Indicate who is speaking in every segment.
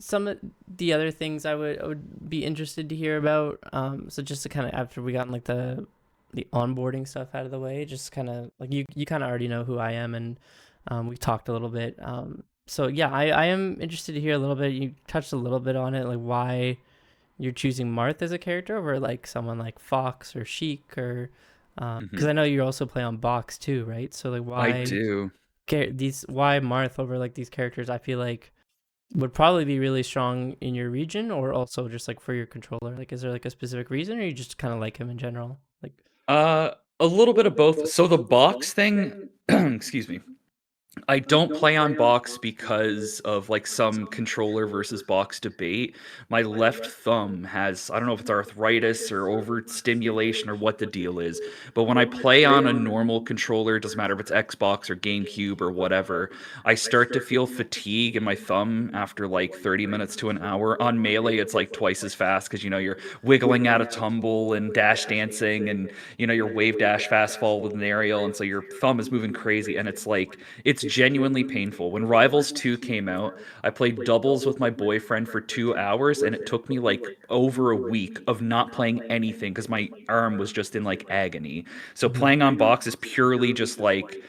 Speaker 1: some of the other things I would be interested to hear about. So just to kind of after we gotten like the onboarding stuff out of the way, just kind of like you kind of already know who I am, and we talked a little bit. So yeah, I am interested to hear a little bit. You touched a little bit on it, like why you're choosing Marth as a character over like someone like Fox or Sheik or because
Speaker 2: Hmm.
Speaker 1: I know you also play on Box too, right? So like
Speaker 2: I
Speaker 1: why
Speaker 2: do.
Speaker 1: why Marth over like these characters I feel like would probably be really strong in your region or also just like for your controller. Like is there like a specific reason or you just kind of like him in general? Like
Speaker 2: Uh, a little bit of both. So the box thing, excuse me. I don't play on box because of like some controller versus box debate. My left thumb has, I don't know if it's arthritis or overstimulation or what the deal is, but when I play on a normal controller, it doesn't matter if it's Xbox or GameCube or whatever, I start to feel fatigue in my thumb after like 30 minutes to an hour. On Melee, it's like twice as fast because you're wiggling out of tumble and dash dancing and your wave dash fast fall with an aerial, and so your thumb is moving crazy, and it's genuinely painful. When Rivals 2 came out, I played doubles with my boyfriend for 2 hours, and it took me like over a week of not playing anything because my arm was just in like agony. So
Speaker 1: mhm.
Speaker 2: playing on box is purely just like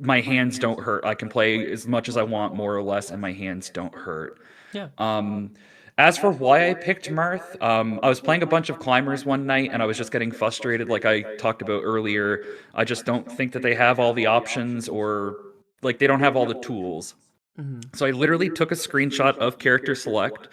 Speaker 2: my hands don't hurt. I can play as much as I want, more or less, and my hands don't hurt.
Speaker 1: Yeah.
Speaker 2: Um, as for why I picked Marth, I was playing a bunch of climbers one night and I was just getting frustrated, like I talked about earlier. I just don't think that they have all the options or like they don't have all the tools.
Speaker 1: Mhm.
Speaker 2: So I literally took a screenshot of character select.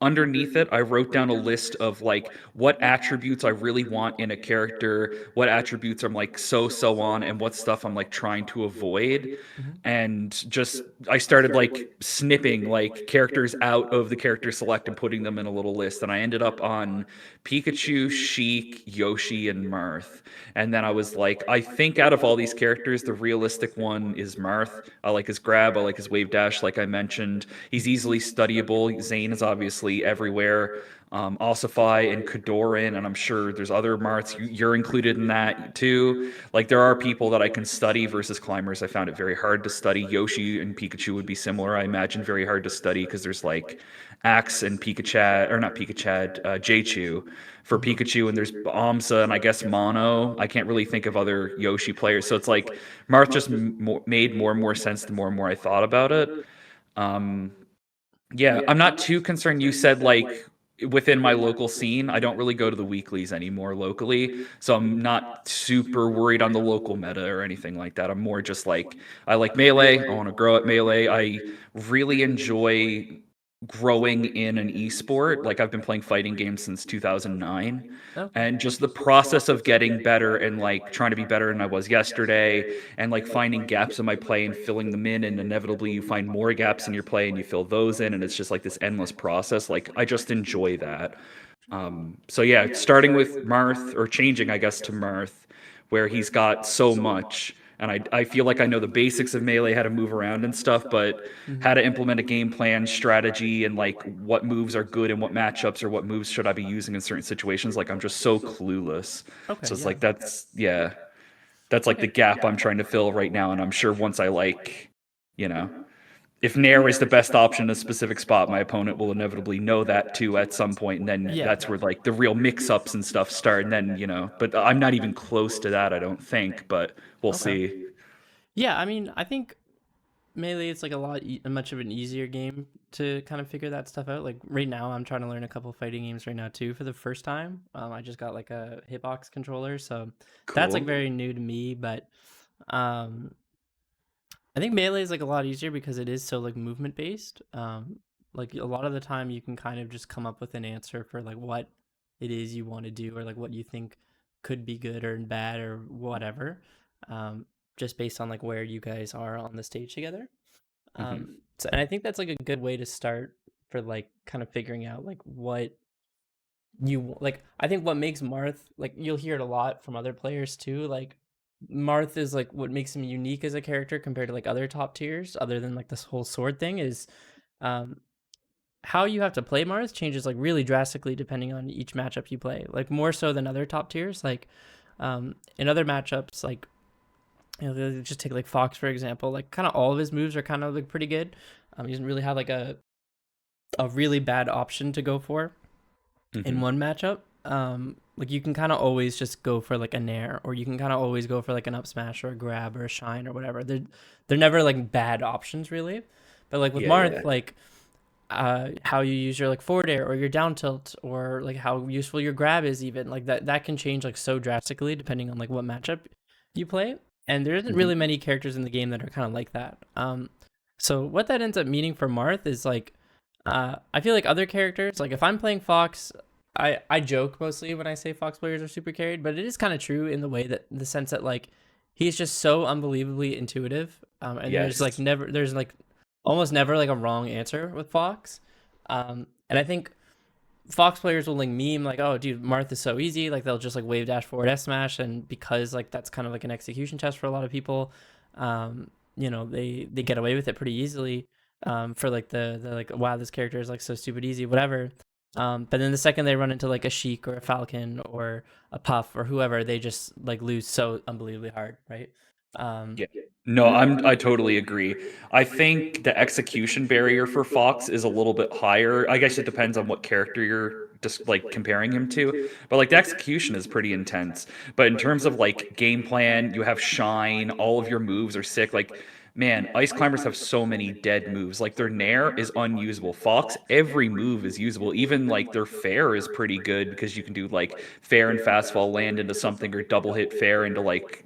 Speaker 2: Underneath it, I wrote down a list of like what attributes I really want in a character, what attributes I'm like so on, and what stuff I'm like trying to avoid.
Speaker 1: Mhm.
Speaker 2: And just I started like snipping like characters out of the character select and putting them in a little list. And I ended up on Pikachu, Sheik, Yoshi, and Marth. And then I was like, I think out of all these characters, the realistic one is Marth. I like his grab, I like his wave dash, like I mentioned. He's easily studyable. Zane is obviously everywhere. Ossify and Kadoran, and I'm sure there's other Marths. You're included in that too. Like there are people that I can study versus climbers. I found it very hard to study. Yoshi and Pikachu would be similar, I imagine, very hard to study because there's like Axe and Pikachad, or not Pikachad, Jaychu for
Speaker 1: Mhm.
Speaker 2: Pikachu, and there's Amsa and I guess Mono. I can't really think of other Yoshi players, so it's like Marth just made more and more sense the more and more I thought about it. Um, yeah, I'm not too concerned. You said like within my local scene, I don't really go to the weeklies anymore locally, so I'm not super worried on the local meta or anything like that. I'm more just like I like Melee. I want to grow at Melee. I really enjoy growing in an esport. Like I've been playing fighting games since 2009,
Speaker 1: Okay.
Speaker 2: and just the process of getting better and like trying to be better than I was yesterday, and like finding gaps in my play and filling them in, and inevitably you find more gaps in your play and you fill those in, and it's just like this endless process. Like I just enjoy that. So yeah, starting with Marth, or changing I guess to Marth, where he's got so much, and I feel like I know the basics of Melee, how to move around and stuff, but how
Speaker 1: Mhm.
Speaker 2: to implement a game plan, strategy, and like what moves are good and what matchups or what moves should I be using in certain situations. Like I'm just so clueless.
Speaker 1: Okay,
Speaker 2: So it's
Speaker 1: yeah.
Speaker 2: like yeah, that's like the
Speaker 1: Okay.
Speaker 2: gap I'm trying to fill right now. And I'm sure once I like, you know, if Nair is the best option in a specific spot, my opponent will inevitably know that too at some point, and then
Speaker 1: Yeah.
Speaker 2: that's where like the real mix-ups and stuff start. And then but I'm not even close to that, I don't think. But we'll
Speaker 1: Okay.
Speaker 2: see.
Speaker 1: Yeah, I mean, I think Melee it's like much of an easier game to kind of figure that stuff out. Like right now, I'm trying to learn a couple fighting games right now too for the first time. I just got like a hitbox controller, so that's like
Speaker 2: Cool.
Speaker 1: very new to me. But um, I think Melee is like a lot easier because it is so like movement based. Like a lot of the time, you can kind of just come up with an answer for like what it is you want to do or like what you think could be good or bad or whatever. Um, just based on like where you guys are on the stage together.
Speaker 2: Hmm.
Speaker 1: And I think that's like a good way to start for like kind of figuring out like what you like. I think what makes Marth like you'll hear it a lot from other players too. Like Marth is like what makes him unique as a character compared to like other top tiers, other than like this whole sword thing is um how you have to play Marth changes like really drastically depending on each matchup you play. Like more so than other top tiers. Like in other matchups, like just take like Fox for example. Like kind of all of his moves are kind of like pretty good. He doesn't really have like a a really bad option to go for in
Speaker 2: Mhm.
Speaker 1: one matchup. Like you can kind of always just go for like a nair, or you can kind of always go for like an up smash or a grab or a shine or whatever. They're never like bad options really. But like with
Speaker 2: Yeah, yeah.
Speaker 1: Marth, like how you use your like forward air or your down tilt, or like how useful your grab is, even like that can change like so drastically depending on like what matchup you play. And there isn't
Speaker 2: Mhm.
Speaker 1: really many characters in the game that are kind of like that. So what that ends up meaning for Marth is like, I feel like other characters, like if I'm playing Fox, I joke mostly when I say Fox players are super carried, but it is kind of true in the way that, the sense that like he's just so unbelievably intuitive, and
Speaker 2: Yes.
Speaker 1: there's like almost never like a wrong answer with Fox. And I think Fox players will like meme like, oh dude, Marth is so easy, like they'll just like wave dash forward S smash, and because like that's kind of like an execution test for a lot of people, they get away with it pretty easily, for like the like, wow, this character is like so stupid easy, whatever. But then the second they run into like a Sheik or a Falcon or a Puff or whoever, they just like lose so unbelievably hard, right? um
Speaker 2: Yeah. No, I totally agree. I think the execution barrier for Fox is a little bit higher. I guess it depends on what character you're just like comparing him to. But like the execution is pretty intense. But in terms of like game plan, you have shine, all of your moves are sick. Like man, ice climbers have so many dead moves. Like their nair is unusable. Fox, every move is usable. Even like their fair is pretty good because you can do like fair and fast fall land into something or double hit fair into like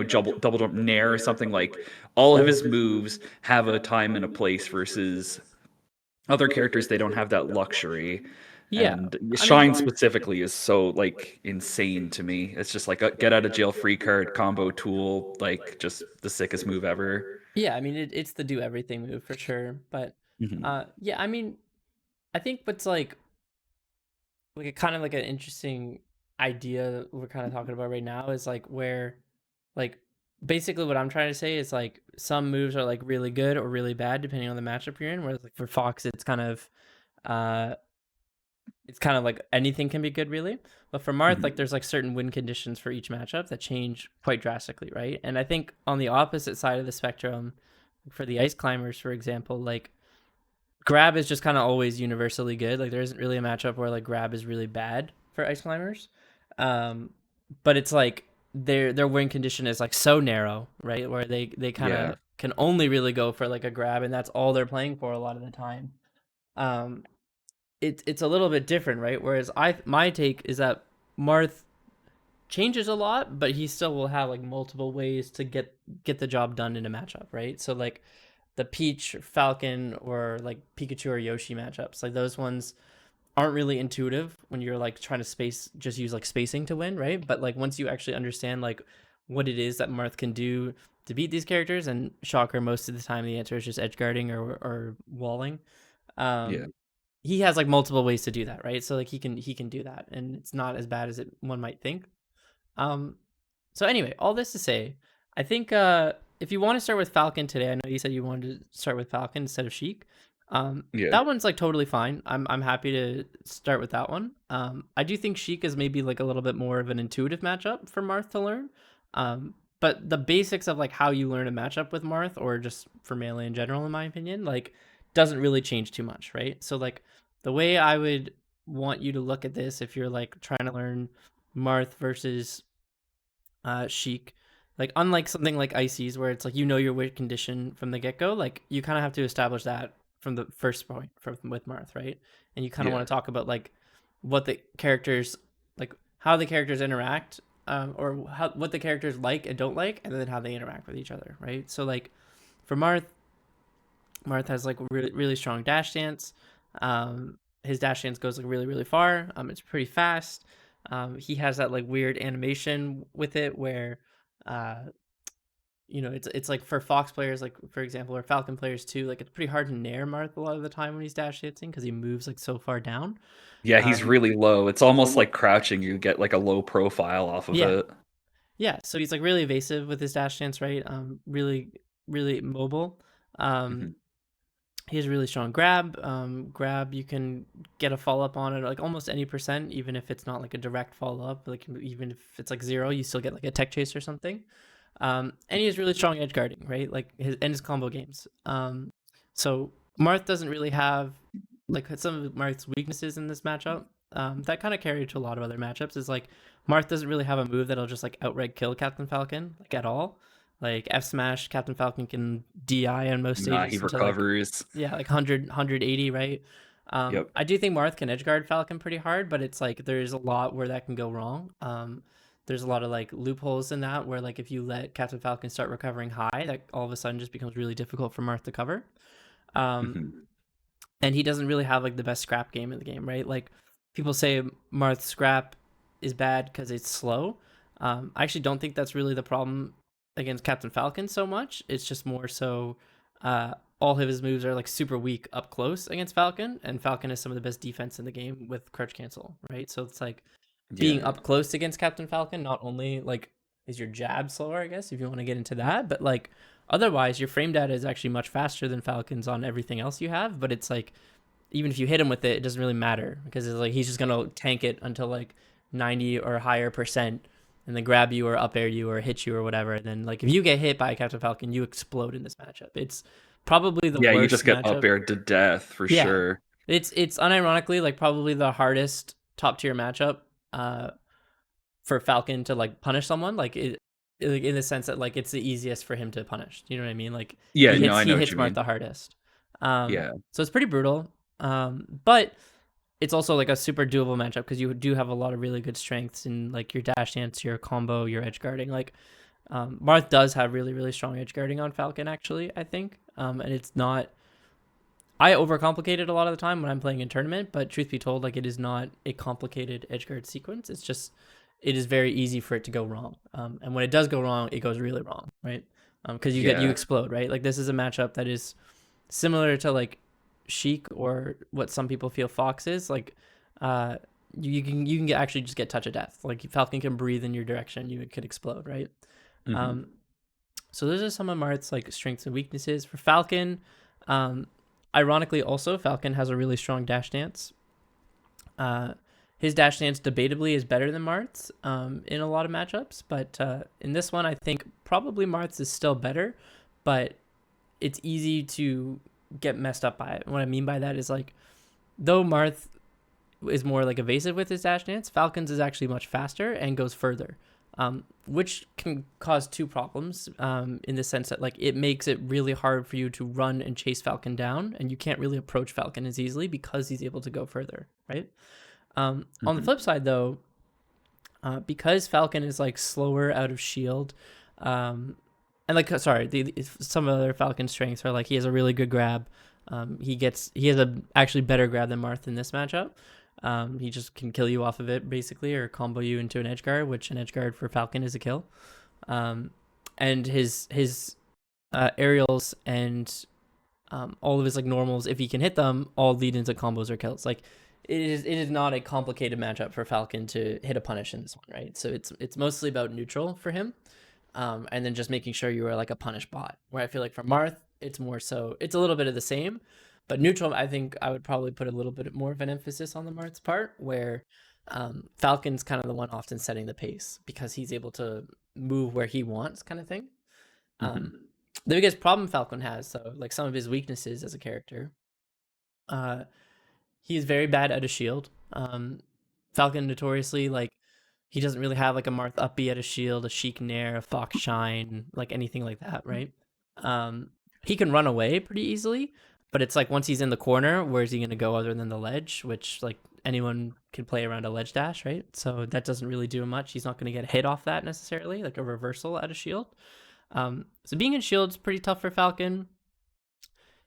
Speaker 2: double jump nair or something. Like all of his moves have a time and a place versus other characters. They don't have that luxury.
Speaker 1: yeah,
Speaker 2: And
Speaker 1: I mean,
Speaker 2: shine specifically is so like insane to me. It's just like a get out of jail free card combo tool, like just the sickest move ever.
Speaker 1: yeah, I mean it's the do everything move for sure. But
Speaker 2: Hmm.
Speaker 1: yeah, I mean, I think what's like a kind of like an interesting idea we're kind of talking about right now is like where, like, basically what I'm trying to say is like some moves are like really good or really bad depending on the matchup you're in. Whereas like for Fox, uh it's kind of like anything can be good really. But for Marth, like
Speaker 2: Hmm.
Speaker 1: there's like certain win conditions for each matchup that change quite drastically, right? And I think on the opposite side of the spectrum, for the ice climbers, for example, like grab is just kind of always universally good. Like there isn't really a matchup where like grab is really bad for ice climbers. Um, but it's like their win condition is like so narrow, right? Where they kind
Speaker 2: Yeah.
Speaker 1: of can only really go for like a grab, and that's all they're playing for a lot of the time. Um, it's a little bit different, right? Whereas my take is that Marth changes a lot, but he still will have like multiple ways to get the job done in a matchup, right? So like the Peach, Falcon, or like Pikachu or Yoshi matchups, like those ones aren't really intuitive when you're like trying to just use like spacing to win, right? But like once you actually understand like what it is that Marth can do to beat these characters, and shocker, most of the time the answer is just edge guarding or walling.
Speaker 2: Yeah.
Speaker 1: Um, he has like multiple ways to do that, right? So like he can do that, and it's not as bad as one might think. Um, so anyway, all this to say, I think if you want to start with Falcon today, I know you said you wanted to start with Falcon instead of Sheik.
Speaker 2: Yeah.
Speaker 1: That one's like totally fine. I'm happy to start with that one. I do think Sheik is maybe like a little bit more of an intuitive matchup for Marth to learn. But the basics of like how you learn a matchup with Marth, or just for Melee in general, in my opinion, like doesn't really change too much, right? So like the way I would want you to look at this, if you're like trying to learn Marth versus Sheik, like unlike something like Ices where it's like your weight condition from the get go, like you kind of have to establish that from the first point from with Marth, right? And you kind of
Speaker 2: Yeah.
Speaker 1: want to talk about like what the characters, like how the characters interact, or what the characters like and don't like, and then how they interact with each other, right? So like for Marth has like really really strong dash dance. His dash dance goes like really really far. It's pretty fast. He has that like weird animation with it where, uh, it's like for Fox players, like for example, or Falcon players too. Like it's pretty hard to nair Marth a lot of the time when he's dash dancing because he moves like so far down.
Speaker 2: Yeah, he's
Speaker 1: Um,
Speaker 2: really low. It's almost like crouching. You get like a low profile off of
Speaker 1: yeah,
Speaker 2: it.
Speaker 1: yeah. So he's like really evasive with his dash dance, right? Really really mobile. Um,
Speaker 2: Hmm.
Speaker 1: He has a really strong grab. Grab, you can get a follow up on it like almost any percent, even if it's not like a direct follow up. Like even if it's like zero, you still get like a tech chase or something. And he has really strong edge guarding, right? Like his combo games. So Marth doesn't really have. like some of Marth's weaknesses in this matchup, that kind of carry to a lot of other matchups. Is like Marth doesn't really have a move that'll just like outright kill Captain Falcon like at all. Like F smash, Captain Falcon can DI on most
Speaker 2: Nah, he
Speaker 1: stages into like
Speaker 2: recovers.
Speaker 1: yeah like 180, right?
Speaker 2: Yep.
Speaker 1: I do think Marth can edgeguard Falcon pretty hard, but it's like there's a lot where that can go wrong. There's a lot of like loopholes in that where like if you let Captain Falcon start recovering high, that all of a sudden just becomes really difficult for Marth to cover. Um,
Speaker 2: Hmm.
Speaker 1: and he doesn't really have like the best scrap game in the game, right? Like people say Marth scrap is bad because it's slow. I actually don't think that's really the problem against Captain Falcon so much. It's just more so all of his moves are like super weak up close against Falcon, and Falcon has some of the best defense in the game with crouch cancel, right? So it's like being
Speaker 2: Yeah.
Speaker 1: up close against Captain Falcon, not only like is your jab slower, I guess, if you want to get into that, but like otherwise your frame data is actually much faster than Falcon's on everything else you have. But it's like even if you hit him with it, it doesn't really matter because it's like he's just gonna tank it until like 90 or higher percent and then grab you or up air you or hit you or whatever. And then like if you get hit by Captain Falcon, you explode in this matchup. It's probably the
Speaker 2: Yeah, you
Speaker 1: worst
Speaker 2: just get up
Speaker 1: matchup.
Speaker 2: aired to death for
Speaker 1: Yeah.
Speaker 2: sure.
Speaker 1: It's unironically like probably the hardest top tier matchup for Falcon to like punish someone. Like it like, in the sense that like it's the easiest for him to punish. You know what I mean? Like
Speaker 2: Yeah, no, I
Speaker 1: he
Speaker 2: know what
Speaker 1: hits
Speaker 2: you
Speaker 1: Marth
Speaker 2: mean.
Speaker 1: the hardest.
Speaker 2: Yeah.
Speaker 1: So it's pretty brutal. But it's also like a super doable matchup because you do have a lot of really good strengths in like your dash dance, your combo, your edge guarding. Like Marth does have really really strong edge guarding on Falcon actually. I think, and it's not. I overcomplicate it a lot of the time when I'm playing in tournament, but truth be told, like it is not a complicated edgeguard sequence. It's just it is very easy for it to go wrong. And when it does go wrong, it goes really wrong, right? Because you
Speaker 2: Yeah.
Speaker 1: explode, right? Like this is a matchup that is similar to like Sheik or what some people feel Fox is. Like uh, you can actually just get touch of death. Like Falcon can breathe in your direction, you could explode, right?
Speaker 2: Hmm.
Speaker 1: Um, so those are some of Marth's like strengths and weaknesses. For Falcon, um, ironically, also Falcon has a really strong dash dance. Uh, his dash dance debatably is better than Marth's in a lot of matchups, but in this one, I think probably Marth's is still better, but it's easy to get messed up by it. And what I mean by that is like, though Marth is more like evasive with his dash dance, Falcon's is actually much faster and goes further, which can cause two problems in the sense that like it makes it really hard for you to run and chase Falcon down, and you can't really approach Falcon as easily because he's able to go further, right? On the
Speaker 2: Hmm.
Speaker 1: flip side, though, because Falcon is like slower out of shield, um, and like sorry, some other Falcon strengths are like he has a really good grab. He has a actually better grab than Marth in this matchup. He just can kill you off of it basically, or combo you into an edge guard, which an edge guard for Falcon is a kill. Um, and his aerials and all of his like normals, if he can hit them, all lead into combos or kills. Like it is not a complicated matchup for Falcon to hit a punish in this one, right? So it's mostly about neutral for him, and then just making sure you are like a punish bot. Where I feel like for Marth, it's more so it's a little bit of the same, but neutral. I think I would probably put a little bit more of an emphasis on the Marth's part, where Falcon's kind of the one often setting the pace because he's able to move where he wants, kind of thing.
Speaker 2: Hmm.
Speaker 1: Um, the biggest problem Falcon has, though, like some of his weaknesses as a character, uh, he is very bad at a shield. Falcon notoriously like he doesn't really have like a Marth Uppy at a shield, a Sheik Nair, a Fox Shine, like anything like that, right? He can run away pretty easily, but it's like once he's in the corner, where's he gonna go other than the ledge? Which like anyone can play around a ledge dash, right? So that doesn't really do much. He's not gonna get hit off that necessarily, like a reversal at a shield. So being in shield is pretty tough for Falcon.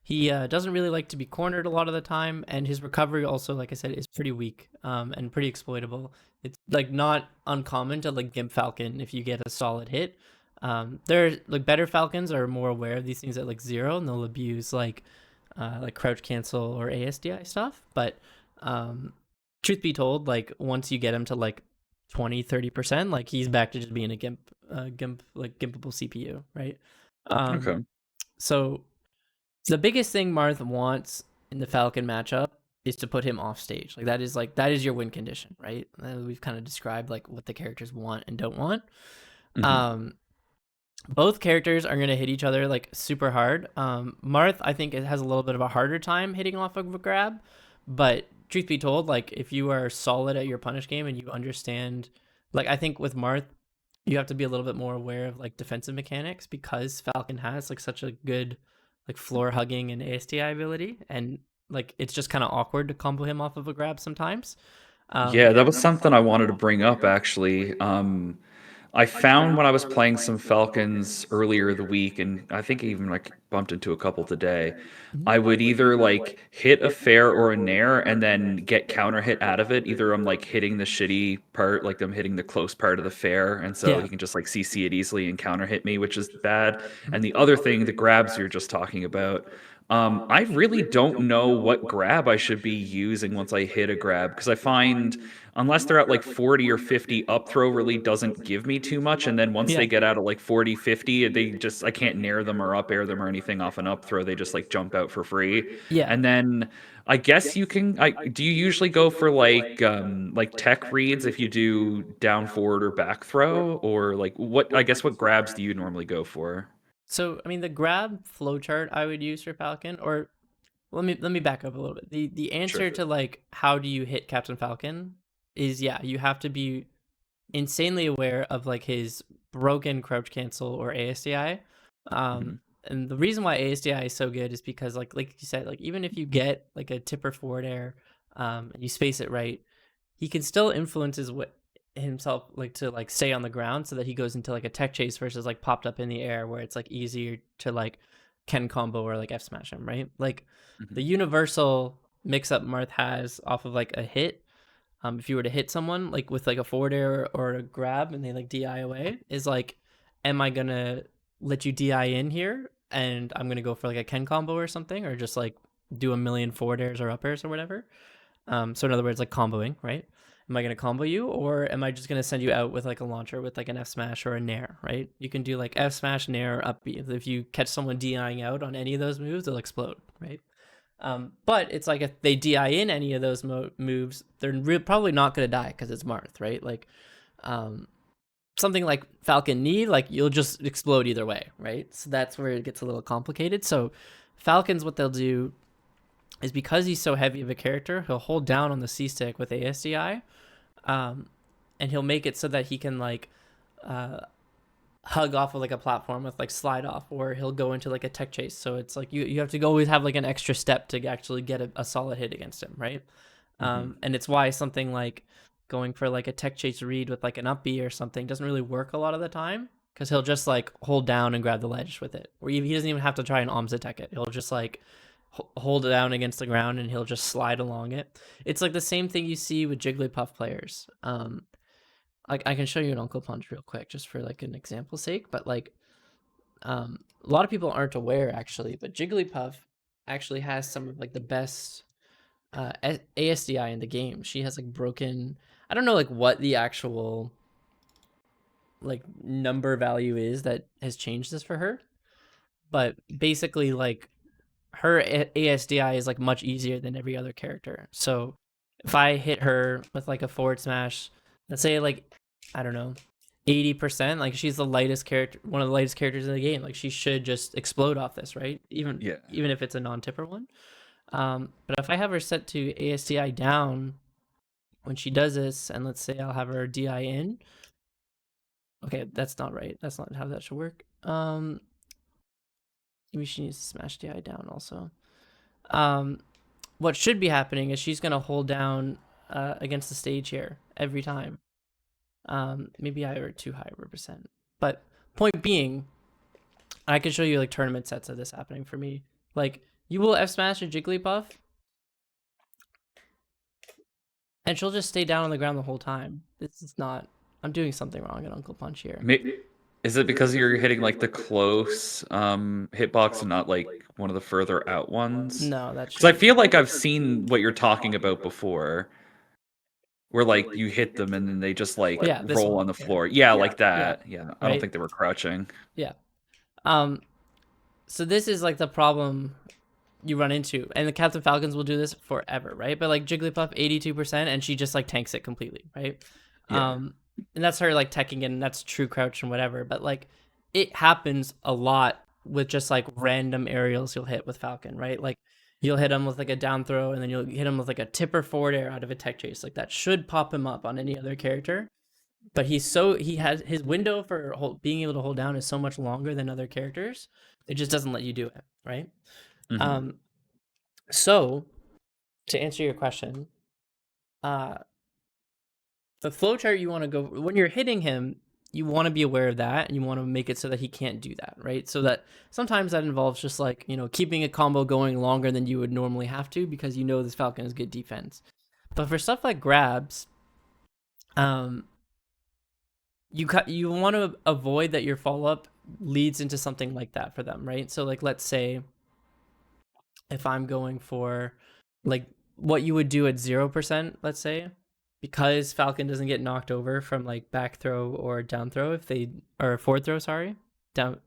Speaker 1: He doesn't really like to be cornered a lot of the time, and his recovery also, like I said, is pretty weak and pretty exploitable. It's like not uncommon to like gimp Falcon if you get a solid hit. There like better Falcons are more aware of these things at like zero, and they'll abuse like crouch cancel or ASDI stuff. But truth be told, like once you get him to like 20-30%, like he's back to just being a gimp like gimpable CPU, right?
Speaker 2: Okay.
Speaker 1: So the biggest thing Marth wants in the Falcon matchup is to put him off stage. Like that is your win condition, right? We've kind of described like what the characters want and don't want.
Speaker 2: Hmm.
Speaker 1: Um, both characters are gonna hit each other like super hard. Marth, I think it has a little bit of a harder time hitting off of a grab, But truth be told, like if you are solid at your punish game and you understand, like I think with Marth, you have to be a little bit more aware of like defensive mechanics because Falcon has like such a good like floor hugging and ASTI ability, and like it's just kind of awkward to combo him off of a grab sometimes.
Speaker 2: Yeah, that was something I wanted to bring up actually. I found when I was playing some Falcons earlier the week, and I think I even like bumped into a couple today.
Speaker 1: Mhm.
Speaker 2: I would either like hit a fair or a nair and then get counter hit out of it. Either I'm like hitting the shitty part, like I'm hitting the close part of the fair, and so
Speaker 1: Yeah.
Speaker 2: he can just like CC it easily and counter hit me, which is bad. And the other thing, the grabs you're just talking about. I really don't know what grab I should be using once I hit a grab because I find unless they're at like 40 or 50, up throw really doesn't give me too much. And then once
Speaker 1: Yeah.
Speaker 2: they get out at like 40, 50, I can't nair them or up air them or anything off an up throw. They just like jump out for free.
Speaker 1: Yeah.
Speaker 2: And then I guess do you usually go for like tech reads if you do down forward or back throw? Or like I guess what grabs do you normally go for?
Speaker 1: So I mean the grab flowchart I would use for Falcon, or let me back up a little bit. The
Speaker 2: Sure.
Speaker 1: answer to like how do you hit Captain Falcon is, yeah, you have to be insanely aware of like his broken crouch cancel or ASDI.
Speaker 2: Hmm.
Speaker 1: And the reason why ASDI is so good is because like you said, like even if you get like a tipper forward air, and you space it right, he can still influence his himself like to like stay on the ground so that he goes into like a tech chase versus like popped up in the air where it's like easier to like Ken combo or like F smash him, right? Like
Speaker 2: Hmm.
Speaker 1: the universal mix up Marth has off of like a hit, if you were to hit someone like with like a forward air or a grab and they like DI away, is like, am I gonna let you DI in here and I'm gonna go for like a Ken combo or something, or just like do a million forward airs or up airs or whatever? So in other words, like comboing, right? Am I gonna combo you, or am I just gonna send you out with like a launcher with like an F smash or a nair, right? You can do like F smash, nair, up B. If you catch someone DIing out on any of those moves, they'll explode, right? But it's like if they DI in any of those moves, they're probably not going to die because it's Marth, right? Like um, something like Falcon Knee, like you'll just explode either way, right? So that's where it gets a little complicated. So Falcons, what they'll do is because he's so heavy of a character, he'll hold down on the C stick with ASDI, um, and he'll make it so that he can like uh, hug off of like a platform with like slide off, or he'll go into like a tech chase. So it's like you have to always have like an extra step to actually get a solid hit against him, right?
Speaker 2: Hmm.
Speaker 1: And it's why something like going for like a tech chase read with like an up B or something doesn't really work a lot of the time, because he'll just like hold down and grab the ledge with it, or he doesn't even have to try and arms attack it. He'll just like hold it down against the ground and he'll just slide along it. It's like the same thing you see with Jigglypuff players. I can show you an Uncle Punch real quick just for like an example's sake, but like a lot of people aren't aware actually, but Jigglypuff actually has some of like the best ASDI in the game. She has like broken. I don't know like what the actual like number value is that has changed this for her, but basically like her ASDI is like much easier than every other character. So if I hit her with like a forward smash, let's say like I don't know, 80%, like she's the lightest character, one of the lightest characters in the game. Like she should just explode off this, right? Even
Speaker 2: Yeah.
Speaker 1: even if it's a non-tipper one. But if I have her set to ASDI down when she does this, and let's say I'll have her DI in. Okay, that's not right. That's not how that should work. Maybe she needs to smash DI down also. Um, what should be happening is she's gonna hold down against the stage here every time. Maybe I were too high of a percent, but point being, I can show you like tournament sets of this happening for me. Like you will F smash a Jigglypuff, and she'll just stay down on the ground the whole time. This is not. I'm doing something wrong at Uncle Punch here.
Speaker 2: Is it because you're hitting like the close hitbox and not like one of the further out ones?
Speaker 1: No, that
Speaker 2: Because I
Speaker 1: should.
Speaker 2: feel like I've seen what you're talking about before, where like you hit them and then they just like
Speaker 1: Yeah, this
Speaker 2: roll
Speaker 1: one.
Speaker 2: on the
Speaker 1: Yeah,
Speaker 2: floor. Yeah, like
Speaker 1: yeah,
Speaker 2: that. Yeah, I don't
Speaker 1: right.
Speaker 2: think they were crouching.
Speaker 1: Yeah. Um. So this is like the problem you run into, and the Captain Falcons will do this forever, right? But like Jigglypuff, 82%, and she just like tanks it completely, right?
Speaker 2: Yeah.
Speaker 1: Um, and that's her like teching and that's true crouch and whatever. But like it happens a lot with just like random aerials you'll hit with Falcon, right? Like you'll hit him with like a down throw, and then you'll hit him with like a tipper forward air out of a tech chase. Like that should pop him up on any other character. But he has his window for being able to hold down is so much longer than other characters. It just doesn't let you do it, right?
Speaker 2: Mm-hmm.
Speaker 1: So to answer your question, the flowchart you want to go when you're hitting him, you want to be aware of that, and you want to make it so that he can't do that, right? So that sometimes that involves just like, keeping a combo going longer than you would normally have to because this Falcon is good defense. But for stuff like grabs, you want to avoid that your follow up leads into something like that for them, right? So like, let's say if I'm going for like what you would do at 0%, let's say, because Falcon doesn't get knocked over from like back throw or down throw or forward throw, sorry,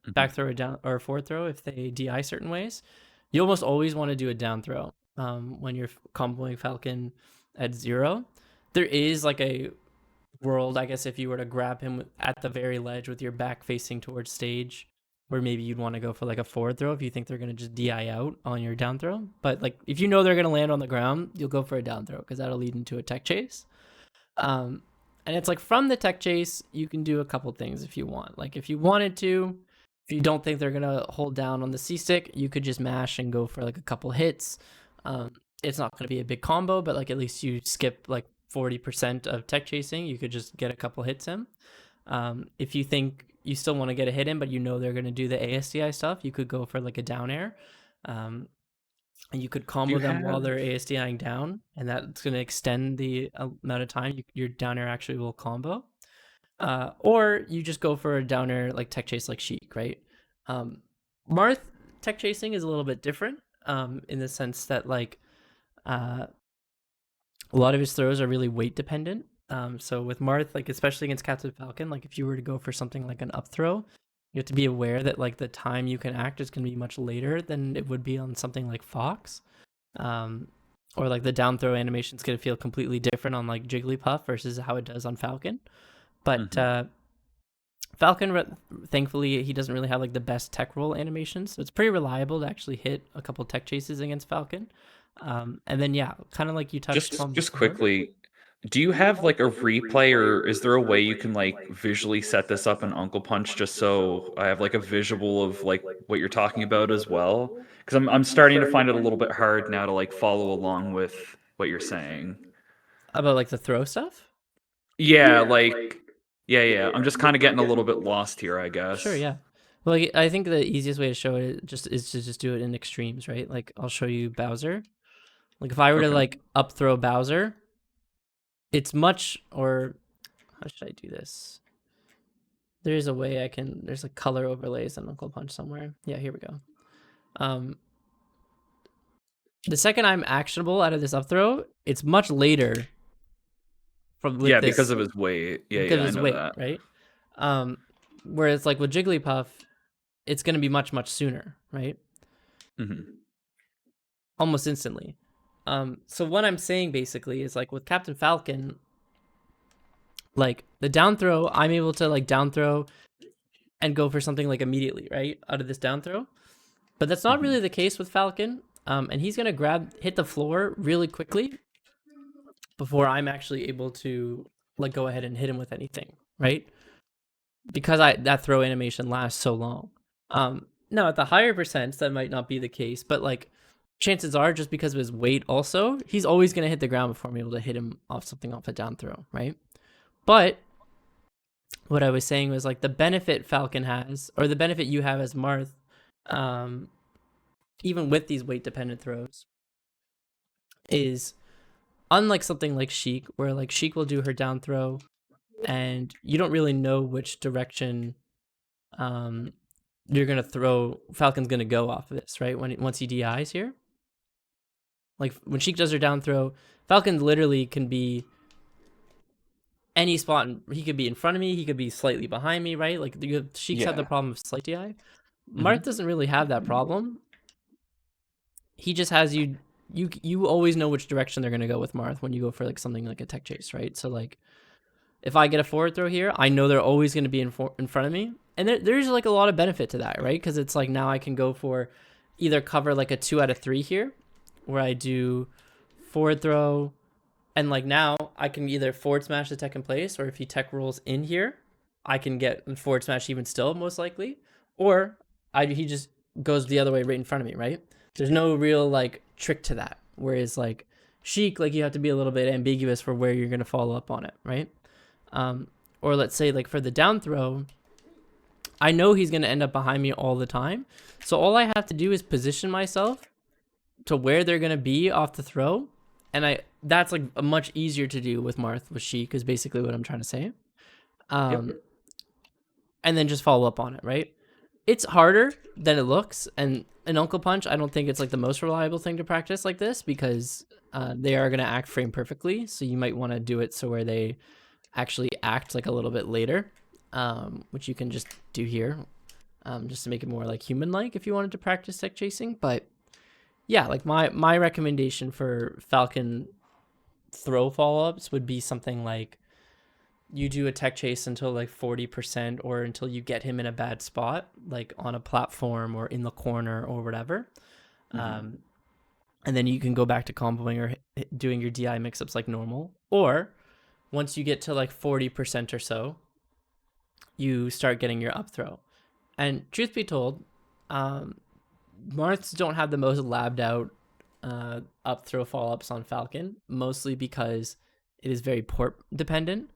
Speaker 1: back throw or down or forward throw if they DI certain ways, you almost always want to do a down throw when you're comboing Falcon at 0. There is like a world, I guess, if you were to grab him at the very ledge with your back facing towards stage, where maybe you'd want to go for like a forward throw if you think they're going to just DI out on your down throw. But like if they're going to land on the ground, you'll go for a down throw because that'll lead into a tech chase. And it's like from the tech chase, you can do a couple things if you want. Like if you wanted to, if you don't think they're going to hold down on the C stick, you could just mash and go for like a couple hits. It's not going to be a big combo, but like at least you skip like 40% of tech chasing. You could just get a couple hits in. If you think you still want to get a hit in, but they're going to do the ASDI stuff, you could go for like a down air. And you could combo them while they're ASDIing down, and that's going to extend the amount of time your down air actually will combo. Or you just go for a down air like tech chase like Sheik, right? Marth tech chasing is a little bit different in the sense that like a lot of his throws are really weight dependent. So with Marth, like especially against Captain Falcon, like if you were to go for something like an up throw, you have to be aware that like the time you can act is going to be much later than it would be on something like Fox. Or like the down throw animation is going to feel completely different on like Jigglypuff versus how it does on Falcon. But Falcon, thankfully, he doesn't really have like the best tech roll animations, so it's pretty reliable to actually hit a couple tech chases against Falcon. And then kind of like you touched on
Speaker 2: just
Speaker 1: before.
Speaker 2: quickly, do you have like a replay, or is there a way you can like visually set this up in Uncle Punch just so I have like a visual of like what you're talking about as well? Because I'm starting to find it a little bit hard now to like follow along with what you're saying.
Speaker 1: About like the throw stuff?
Speaker 2: Yeah, yeah. I'm just kind of getting a little bit lost here, I
Speaker 1: Sure,
Speaker 2: guess.
Speaker 1: yeah. Well, like, I think the easiest way to show it is to just do it in extremes, right? Like I'll show you Bowser. Like if I were to
Speaker 2: Okay.
Speaker 1: like up throw Bowser, it's much, or how should I do this? There's a way there's like color overlays on Uncle Punch somewhere. Yeah, here we go. The second I'm actionable out of this up throw, it's much later
Speaker 2: Because of his weight.
Speaker 1: because of
Speaker 2: I
Speaker 1: his
Speaker 2: know
Speaker 1: weight,
Speaker 2: that.
Speaker 1: right? Whereas like with Jigglypuff, it's going to be much, much sooner, right? Almost instantly. So what I'm saying basically is like with Captain Falcon, like the down throw, I'm able to like down throw and go for something like immediately, right? Out of this down throw. But that's not really the case with Falcon. And he's going to hit the floor really quickly before I'm actually able to like go ahead and hit him with anything, right? Because that throw animation lasts so long. Now at the higher percents, that might not be the case, but like chances are, just because of his weight also, he's always going to hit the ground before I'm able to hit him off a down throw, right? But what I was saying was like the benefit Falcon has, or the benefit you have as Marth, even with these weight dependent throws, is unlike something like Sheik, where like Sheik will do her down throw and you don't really know which direction you're gonna throw. Falcon's gonna go off of this, right? Once he DIs here, like when Sheik does her down throw, Falcon literally can be any spot. He could be in front of me. He could be slightly behind me, right? Like Sheik's had the problem of slight DI. Marth doesn't really have that problem. He just has you. You always know which direction they're gonna go with Marth when you go for like something like a tech chase, right? So like, if I get a forward throw here, I know they're always gonna be in front of me, and there's like a lot of benefit to that, right? Because it's like now I can go for either cover like a 2 out of 3 here, where I do forward throw, and like now I can either forward smash the tech in place, or if he tech rolls in here, I can get forward smash even still, most likely. Or he just goes the other way right in front of me, right? There's no real like trick to that. Whereas like Sheik, like you have to be a little bit ambiguous for where you're gonna follow up on it, right? Or let's say like for the down throw, I know he's gonna end up behind me all the time. So all I have to do is position myself to where they're gonna be off the throw, and that's like much easier to do with Marth with Sheik is basically what I'm trying to say.
Speaker 2: Yep.
Speaker 1: And then just follow up on it, right? It's harder than it looks, and an Uncle Punch, I don't think it's like the most reliable thing to practice like this because they are gonna act frame perfectly, so you might want to do it so where they actually act like a little bit later, which you can just do here, just to make it more like human-like if you wanted to practice tech chasing. But yeah, like my recommendation for Falcon throw follow-ups would be something like you do a tech chase until like 40% or until you get him in a bad spot, like on a platform or in the corner or whatever. And then you can go back to comboing or doing your DI mix-ups like normal. Or once you get to like 40% or so, you start getting your up throw. And truth be told, Marths don't have the most labbed out up throw follow-ups on Falcon, mostly because it is very port dependent,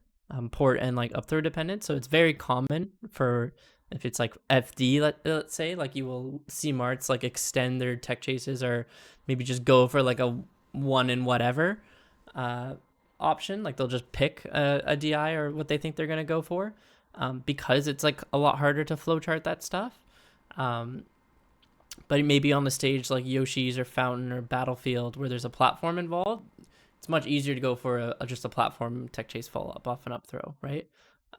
Speaker 1: port and like up throw dependent. So it's very common for if it's like FD, let's say, like you will see Marths like extend their tech chases or maybe just go for like a one and whatever option. Like they'll just pick a DI or what they think they're going to go for, because it's like a lot harder to flowchart that stuff. But maybe on the stage like Yoshi's or Fountain or Battlefield where there's a platform involved, it's much easier to go for just a platform tech chase follow up off an up throw, right?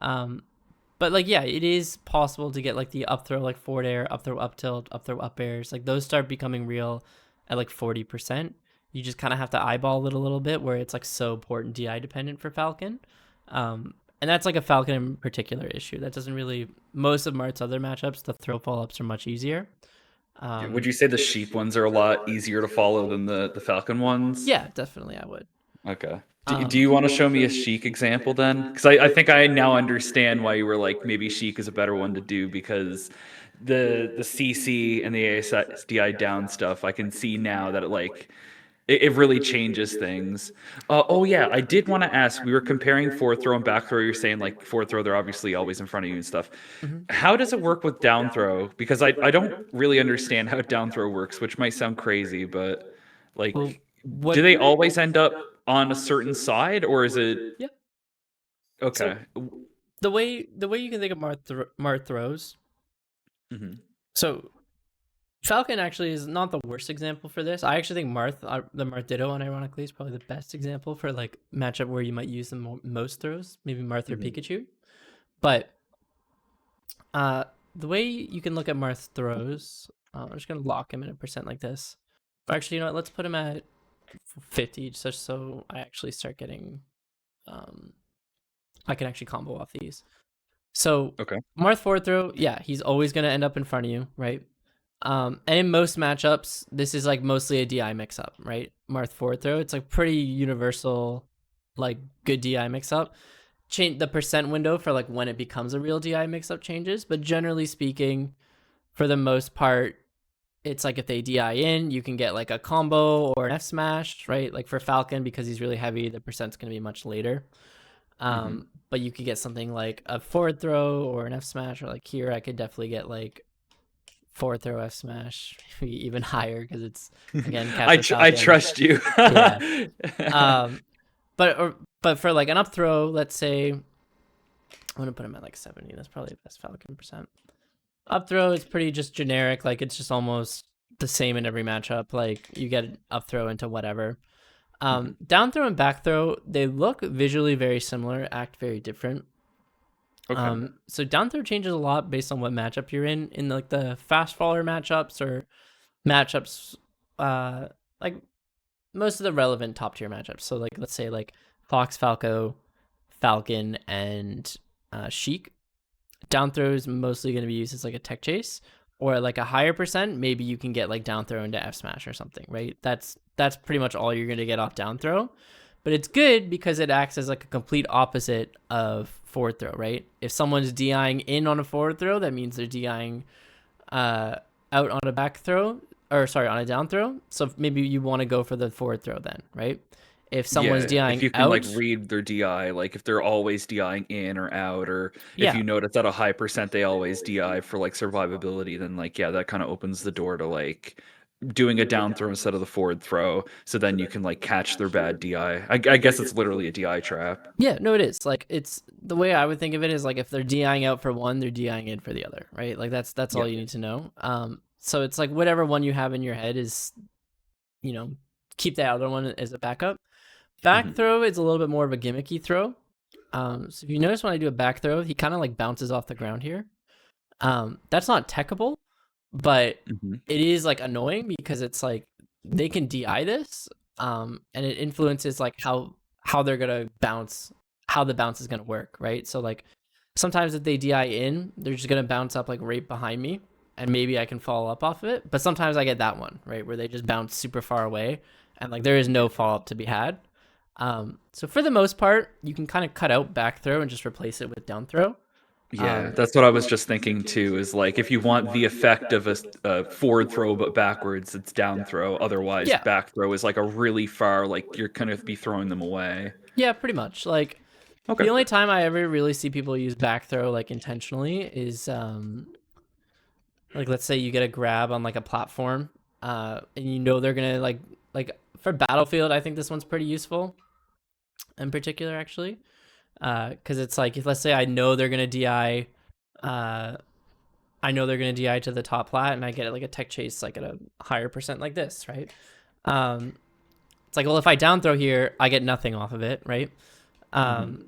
Speaker 1: But like, yeah, it is possible to get like the up throw, like forward air, up throw, up tilt, up throw, up airs. Like those start becoming real at like 40%. You just kind of have to eyeball it a little bit where it's like so port and DI dependent for Falcon. And that's like a Falcon in particular issue. That doesn't really, most of Mart's other matchups, the throw follow ups are much easier.
Speaker 2: Would you say the sheep ones are a lot easier to follow than the Falcon ones?
Speaker 1: Yeah, definitely I would.
Speaker 2: Okay. Do you want to show me a Sheik example then? Because I think I now understand why you were like, maybe Sheik is a better one to do, because the CC and the ASDI down stuff, I can see now that it really changes things. Oh yeah, I did want to ask, we were comparing forward throw and back throw. You're saying like forward throw, they're obviously always in front of you and stuff. How does it work with down throw? Because I don't really understand how down throw works, which might sound crazy, but like,
Speaker 1: Well,
Speaker 2: do they always end up on a certain side, or is it?
Speaker 1: Yeah.
Speaker 2: Okay.
Speaker 1: So, the way you can think of Marth throws. So Falcon actually is not the worst example for this. I actually think the Marth Ditto, unironically, is probably the best example for like matchup where you might use the most throws, maybe Marth or Pikachu. But the way you can look at Marth throws, I'm just gonna lock him in a percent like this. Actually, you know what? Let's put him at 50, just so I actually start getting, I can actually combo off these. So
Speaker 2: Okay.
Speaker 1: Marth forward throw, yeah, he's always gonna end up in front of you, right? And in most matchups, this is like mostly a DI mix up, right? Marth forward throw, it's like pretty universal, like good DI mix up. Change the percent window for like when it becomes a real DI mix up changes, but generally speaking, for the most part, it's like if they DI in, you can get like a combo or an F smash, right? Like for Falcon, because he's really heavy, the percent's gonna be much later. But you could get something like a forward throw or an F smash, or like here I could definitely get like forward throw F smash, maybe even higher because it's again
Speaker 2: I trust you.
Speaker 1: Yeah. But for like an up throw, let's say I'm gonna put him at like 70. That's probably the best Falcon percent. Up throw is pretty just generic, like it's just almost the same in every matchup. Like you get an up throw into whatever. Down throw and back throw, they look visually very similar, act very different.
Speaker 2: Okay.
Speaker 1: So down throw changes a lot based on what matchup you're in. In like the fast faller matchups or matchups, like most of the relevant top tier matchups. So like let's say like Fox, Falco, Falcon, and Sheik. Down throw is mostly going to be used as like a tech chase. or like a higher percent, maybe you can get like down throw into F smash or something, right? That's pretty much all you're going to get off down throw. But it's good because it acts as like a complete opposite of forward throw, right? If someone's DIing in on a forward throw, that means they're DIing out on a back throw, or sorry, on a down throw. So maybe you want to go for the forward throw then, right? If someone's
Speaker 2: Yeah, if
Speaker 1: DIing
Speaker 2: you can like
Speaker 1: out,
Speaker 2: read their DI, like if they're always DIing in or out, or if
Speaker 1: yeah,
Speaker 2: you notice at a high percent they always DI for like survivability, then like yeah, that kind of opens the door to like doing a down throw instead of the forward throw. So then you can like catch their bad DI. I guess it's literally a DI trap.
Speaker 1: yeah, no, it is. Like it's the way I would think of it is like if they're DIing out for one, they're DIing in for the other, right? Like that's all
Speaker 2: Yeah.
Speaker 1: you need to know. So it's like whatever one you have in your head is, you know, keep the other one as a backup. Back
Speaker 2: Hmm.
Speaker 1: throw is a little bit more of a gimmicky throw. So if you notice when I do a back throw, he kind of like bounces off the ground here. That's not techable, but
Speaker 2: Hmm.
Speaker 1: it is like annoying because it's like they can DI this, and it influences like how they're gonna bounce, how the bounce is gonna work, right? So like sometimes if they DI in, they're just gonna bounce up like right behind me, and maybe I can follow up off of it. But sometimes I get that one, right, where they just bounce super far away, and like there is no follow up to be had. So for the most part, you can kind of cut out back throw and just replace it with down throw.
Speaker 2: Yeah, that's what I was just thinking too. Is like if you want the effect of a forward throw but backwards, it's down throw. Otherwise,
Speaker 1: Yeah,
Speaker 2: back throw is like a really far, like you're gonna be throwing them away.
Speaker 1: yeah, pretty much. Like
Speaker 2: Okay.
Speaker 1: the only time I ever really see people use back throw like intentionally is like let's say you get a grab on like a platform, and you know they're gonna like for Battlefield, I think this one's pretty useful in particular actually. Because it's like if let's say I know they're gonna DI, uh, I know they're gonna DI to the top plat, and I get like a tech chase like at a higher percent like this, right? Um, it's like well if I down throw here, I get nothing off of it, right?
Speaker 2: Hmm.
Speaker 1: Um,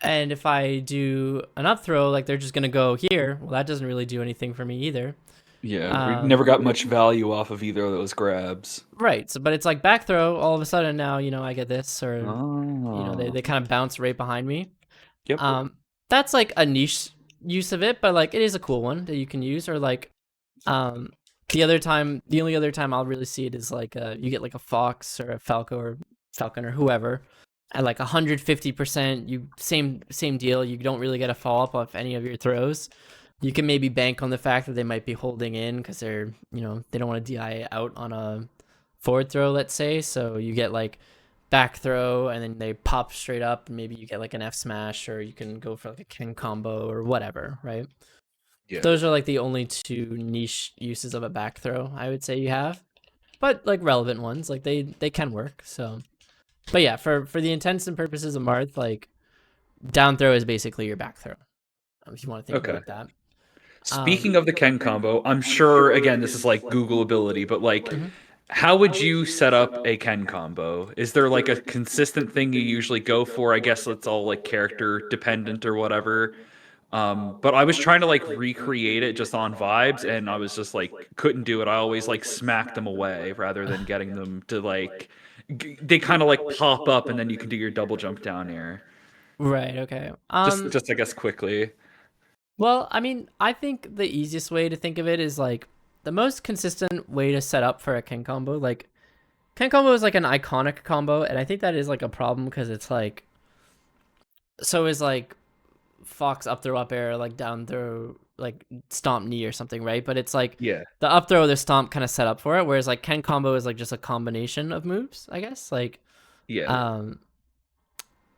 Speaker 1: and if I do an up throw, like they're just gonna go here. Well, that doesn't really do anything for me either.
Speaker 2: Yeah, we never
Speaker 1: Um,
Speaker 2: got much value off of either of those grabs.
Speaker 1: right. So, but it's like back throw. All of a sudden now, I get this, or
Speaker 2: Oh,
Speaker 1: they kind of bounce right behind me.
Speaker 2: yep.
Speaker 1: That's like a niche use of it, but like it is a cool one that you can use. Or like, um, the only other time I'll really see it is like you get like a Fox or a Falcon or whoever at like 150%. You same deal. You don't really get a follow up off any of your throws. You can maybe bank on the fact that they might be holding in because they're they don't want to DI out on a forward throw, let's say. So you get like back throw and then they pop straight up and maybe you get like an F smash or you can go for like a Ken combo or whatever, right?
Speaker 2: Yeah.
Speaker 1: Those are like the only two niche uses of a back throw I would say you have. But like relevant ones, like they can work. So but yeah, for the intents and purposes of Marth, like down throw is basically your back throw. If you want to think of it
Speaker 2: Okay.
Speaker 1: like that.
Speaker 2: Speaking of the Ken combo, I'm sure again this is like Google ability, but like
Speaker 1: Mhm.
Speaker 2: how would you set up a Ken combo? Is there like a consistent thing you usually go for? I guess it's all like character dependent or whatever. But I was trying to like recreate it just on vibes, and I was just like couldn't do it. I always like smack them away rather than getting them to like they kind of like pop up, and then you can do your double jump down air.
Speaker 1: Right, okay.
Speaker 2: Just I guess quickly.
Speaker 1: Well, I mean, I think the easiest way to think of it is like the most consistent way to set up for a Ken combo. Like Ken combo is like an iconic combo, and I think that is like a problem because it's like so is like Fox up throw up air, like down throw, like stomp knee or something, right? But it's like
Speaker 2: Yeah.
Speaker 1: the up throw, the stomp kind of set up for it, whereas like Ken combo is like just a combination of moves, I guess. Like,
Speaker 2: Yeah.
Speaker 1: um,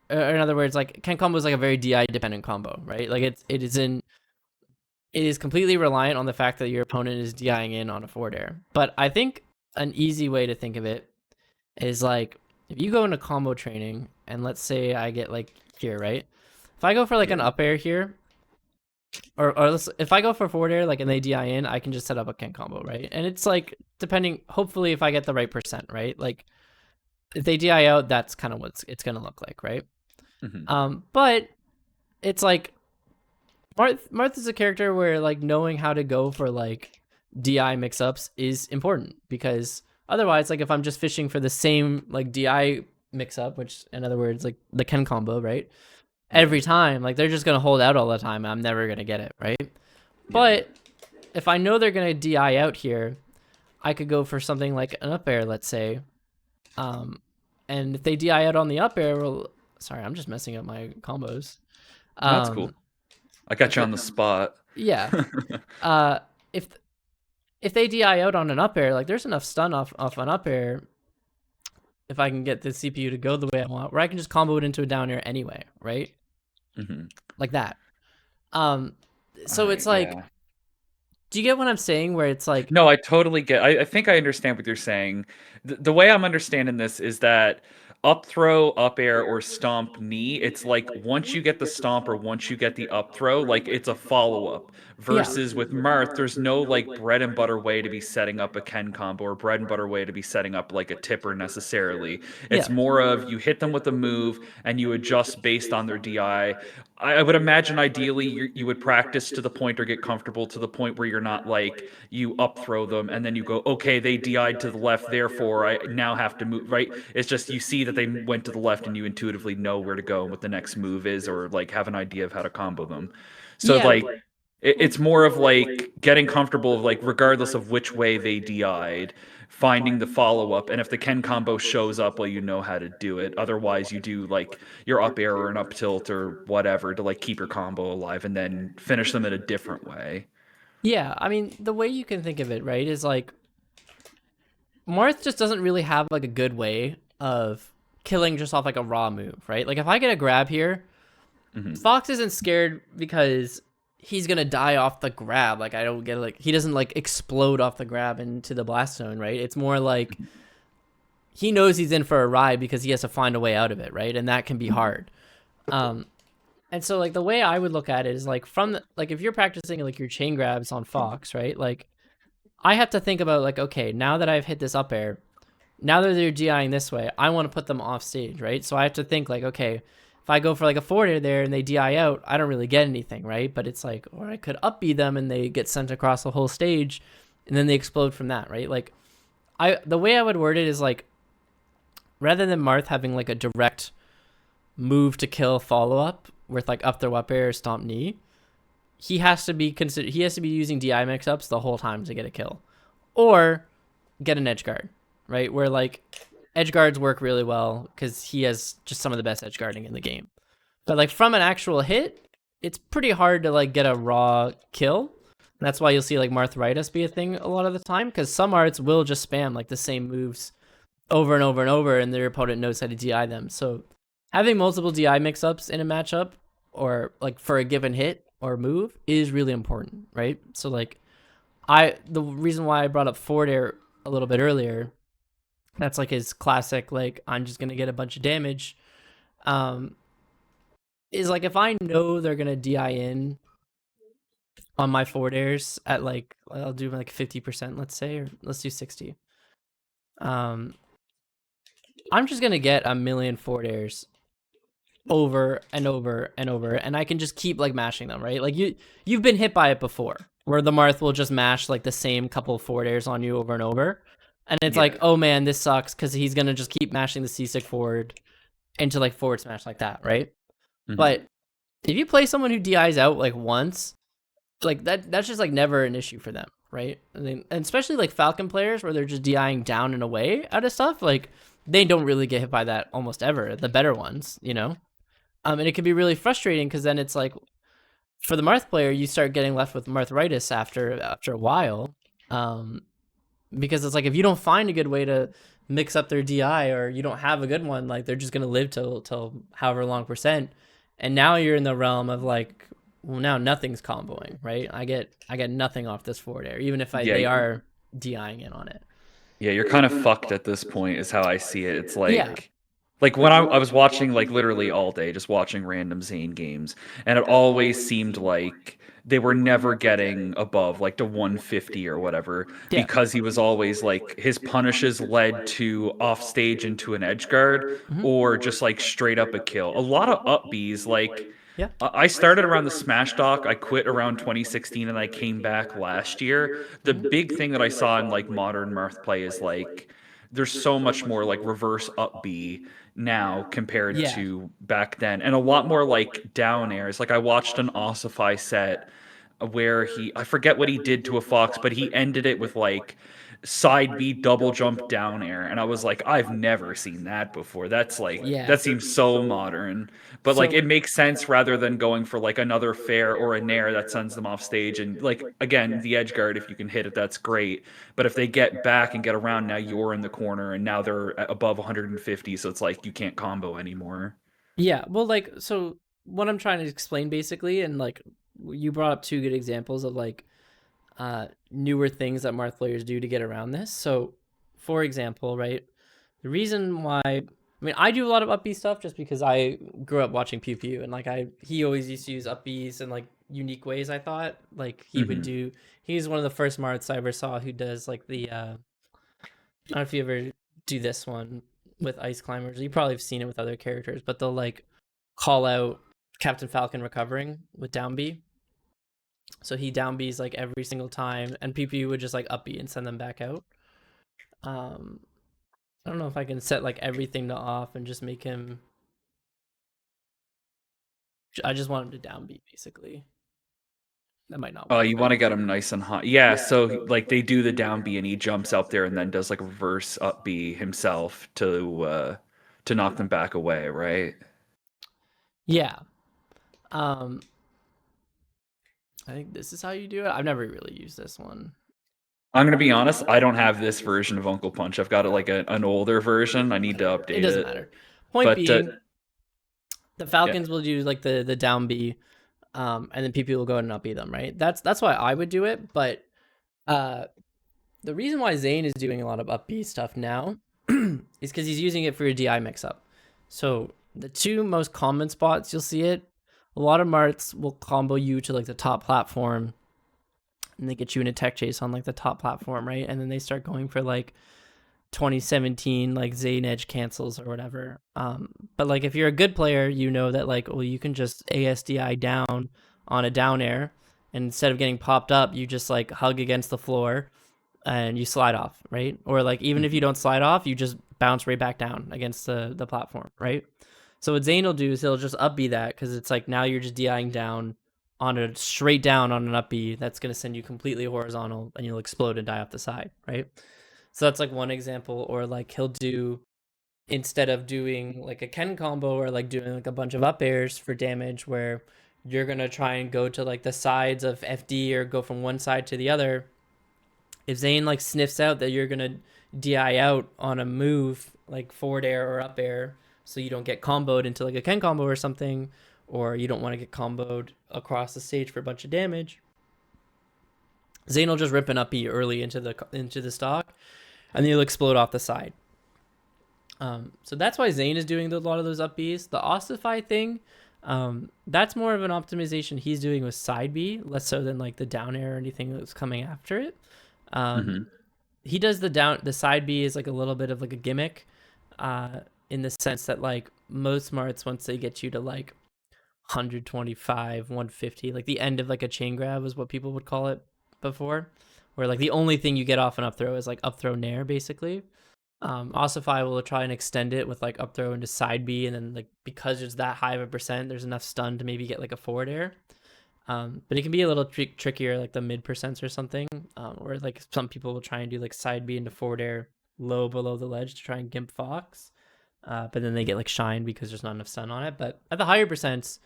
Speaker 1: or in other words, like Ken combo is like a very DI dependent combo, right? Like it is completely reliant on the fact that your opponent is DIing in on a forward air. But I think an easy way to think of it is like if you go into combo training and let's say I get like here, right? If I go for like an
Speaker 2: Yeah.
Speaker 1: up air here, or if I go for forward air like and they DI in, I can just set up a Ken combo, right? And it's like depending, hopefully if I get the right percent, right? Like if they DI out, that's kind of what it's gonna look like, right?
Speaker 2: Hmm.
Speaker 1: But it's like Marth is a character where like knowing how to go for like DI mix-ups is important because otherwise, like if I'm just fishing for the same like DI mix-up, which in other words, like the Ken combo, right?
Speaker 2: Yeah.
Speaker 1: Every time, like they're just gonna hold out all the time. And I'm never gonna get it, right?
Speaker 2: Yeah.
Speaker 1: But if I know they're gonna DI out here, I could go for something like an up air, let's say. Um, and if they DI out on the up air, well, sorry, I'm just messing up my combos.
Speaker 2: No, that's cool.
Speaker 1: Um,
Speaker 2: I got
Speaker 1: if
Speaker 2: you
Speaker 1: it,
Speaker 2: on the spot.
Speaker 1: yeah, uh, if if they DI out on an up air, like there's enough stun off an up air. If I can get the CPU to go the way I want, where I can just combo it into a down air anyway, right?
Speaker 2: Mhm.
Speaker 1: Like that. Um, so it's
Speaker 2: Alright,
Speaker 1: like,
Speaker 2: yeah.
Speaker 1: do you get what I'm saying? Where it's like,
Speaker 2: No, I totally get. I think I understand what you're saying. The way I'm understanding this is that up throw, up air, or stomp knee, it's like once you get the stomp or once you get the up throw, like it's a follow up.
Speaker 1: yeah,
Speaker 2: Versus with Marth, there's no like bread and butter way to be setting up a Ken combo or bread and butter way to be setting up like a tipper necessarily.
Speaker 1: yeah,
Speaker 2: It's more of you hit them with a move and you adjust based on their DI. I would imagine ideally you would practice to the point or get comfortable to the point where you're not like you up throw them and then you go, okay, they DI'd to the left, therefore I now have to move, right? It's just you see that they went to the left and you intuitively know where to go and what the next move is or like have an idea of how to combo them. So
Speaker 1: yeah,
Speaker 2: like it's more of like getting comfortable of like regardless of which way they DI'd, finding the follow up, and if the Ken combo shows up, well, you know how to do it. Otherwise, you do like your up air or an up tilt or whatever to like keep your combo alive, and then finish them in a different way.
Speaker 1: yeah. I mean, the way you can think of it, right, is like Marth just doesn't really have like a good way of killing just off like a raw move, right? Like if I get a grab here,
Speaker 2: Hmm.
Speaker 1: Fox isn't scared because he's gonna die off the grab. Like I don't get like he doesn't like explode off the grab into the blast zone, right? It's more like he knows he's in for a ride because he has to find a way out of it, right? And that can be hard. Um, and so like the way I would look at it is like from the, like if you're practicing like your chain grabs on Fox, right? Like I have to think about like okay, now that I've hit this up air, now that they're DIing this way, I want to put them off stage, right? So I have to think like okay, if I go for like a forward air there and they DI out, I don't really get anything, right? But it's like, or I could up B them and they get sent across the whole stage, and then they explode from that, right? Like the way I would word it is like rather than Marth having like a direct move to kill follow up with like up throw up air or stomp knee, he has to be using DI mix ups the whole time to get a kill, or get an edge guard, right? Where like edge guards work really well because he has just some of the best edge guarding in the game. But like from an actual hit, it's pretty hard to like get a raw kill. And that's why you'll see like Marthritis be a thing a lot of the time because some arts will just spam like the same moves over and over and over, and their opponent knows how to DI them. So having multiple DI mix-ups in a matchup or like for a given hit or move is really important, right? So like the reason why I brought up forward air a little bit earlier, that's like his classic like I'm just gonna get a bunch of damage. Um, is like if I know they're gonna DI in on my forward airs at like I'll do like 50%, let's say, or let's do 60. Um, I'm just gonna get a million forward airs over and over and over, and I can just keep like mashing them, right? Like you've been hit by it before, where the Marth will just mash like the same couple of forward airs on you over and over, and it's
Speaker 2: Yeah.
Speaker 1: like, oh man, this sucks because he's gonna just keep mashing the C6 forward into like forward smash like that, right?
Speaker 2: Hmm.
Speaker 1: But if you play someone who DIs out like once, like that's just like never an issue for them, right? I mean, and especially like Falcon players where they're just DIing down and away out of stuff, like they don't really get hit by that almost ever. The better ones, you know. And it can be really frustrating because then it's like for the Marth player, you start getting left with Marthritis after a while, um, because it's like if you don't find a good way to mix up their DI or you don't have a good one, like they're just gonna live till however long percent, and now you're in the realm of like, well, now nothing's comboing, right? I get nothing off this forward air, even if
Speaker 2: Yeah.
Speaker 1: they are DIing in on it.
Speaker 2: Yeah, you're kind of fucked at this point, is how I see it. It's
Speaker 1: Yeah.
Speaker 2: like when I was watching like literally all day, just watching random Zane games, and it always seemed like they were never getting above like to 150 or whatever
Speaker 1: Yeah.
Speaker 2: because he was always like his punishes led to off stage into an edge guard
Speaker 1: Hmm.
Speaker 2: or just like straight up a kill. A lot of up Bs like
Speaker 1: Yeah.
Speaker 2: I started around the Smash Dock. I quit around 2016 and I came back last year. The
Speaker 1: Hmm.
Speaker 2: big thing that I saw in like modern Marth play is like there's so much more like reverse up B now compared
Speaker 1: Yeah.
Speaker 2: to back then, and a lot more like down airs. Like I watched an Ossify set where I forget what he did to a fox, but he ended it with like side B double jump down air. And I was like, I've never seen that before. That's like,
Speaker 1: Yeah.
Speaker 2: that seems so modern. But like,
Speaker 1: So
Speaker 2: it makes sense rather than going for like another fair or a nair that sends them off stage. And like, again, the edge guard, if you can hit it, that's great. But if they get back and get around, now you're in the corner and now they're above 150. So it's like, you can't combo anymore.
Speaker 1: yeah, well, like, so what I'm trying to explain basically, and like you brought up two good examples of like newer things that Marth players do to get around this. So, for example, right, the reason why, I mean, I do a lot of up B stuff just because I grew up watching Pew Pew, and like he always used to use up Bs in like unique ways. I thought like he would
Speaker 2: Hmm.
Speaker 1: do. He's one of the first Marths I ever saw who does like the. I don't know if you ever do this one with Ice Climbers. You probably have seen it with other characters, but they'll like call out Captain Falcon recovering with down B. So he down B's like every single time, and PP would just like up B and send them back out. Um, I don't know if I can set like everything to off and just make him. I just want him to down B basically. That might not
Speaker 2: Oh,
Speaker 1: work,
Speaker 2: you
Speaker 1: but
Speaker 2: want to get him nice and hot. Yeah, so like they do the down B and he jumps out there and then does like reverse up B himself to knock them back away, right?
Speaker 1: yeah. Um, I think this is how you do it. I've never really used this one.
Speaker 2: I'm gonna be honest, I don't have this version of Uncle Punch. I've got like an older version. I need to
Speaker 1: It
Speaker 2: update
Speaker 1: doesn't
Speaker 2: it.
Speaker 1: matter. Point
Speaker 2: But
Speaker 1: being, the
Speaker 2: yeah.
Speaker 1: Falcons will do like the down B, and then PP will go and up B them. Right. That's why I would do it. But uh, the reason why Zane is doing a lot of up B stuff now is because he's using it for your DI mix up. So the two most common spots you'll see it, a lot of Marts will combo you to like the top platform, and they get you in a tech chase on like the top platform, right? And then they start going for like 2017 like Zane edge cancels or whatever. But like if you're a good player, you know that like, well, you can just ASDI down on a down air, and instead of getting popped up, you just like hug against the floor and you slide off, right? Or like even if you
Speaker 2: Mhm.
Speaker 1: don't slide off, you just bounce right back down against the platform, right? So what Zane will do is he'll just up B that, because it's like now you're just DIing down on a straight down on an up B that's going to send you completely horizontal and you'll explode and die off the side, right? So that's like one example. Or like he'll do, instead of doing like a Ken combo or like doing like a bunch of up airs for damage where you're going to try and go to like the sides of FD or go from one side to the other, if Zane like sniffs out that you're gonna DI out on a move like forward air or up air, so you don't get comboed into like a Ken combo or something, or you don't want to get comboed across the stage for a bunch of damage, Zane will just rip an up E early into the stock, and then you'll explode off the side. So that's why Zane is doing a lot of those up Bs. The Ossify thing, that's more of an optimization he's doing with side B, less so than like the down air or anything that's coming after it. Um,
Speaker 2: Mhm.
Speaker 1: he does the side B is like a little bit of like a gimmick, uh, in the sense that like most smarts, once they get you to like 125, 150, like the end of like a chain grab is what people would call it before, where like the only thing you get off an up throw is like up throw nair basically. Ossify will try and extend it with like up throw into side B, and then like because it's that high of a percent, there's enough stun to maybe get like a forward air. But it can be a little trickier, like the mid percents or something, or like some people will try and do like side B into forward air low below the ledge to try and gimp Fox. But then they get like shine because there's not enough stun on it. But at the higher percents,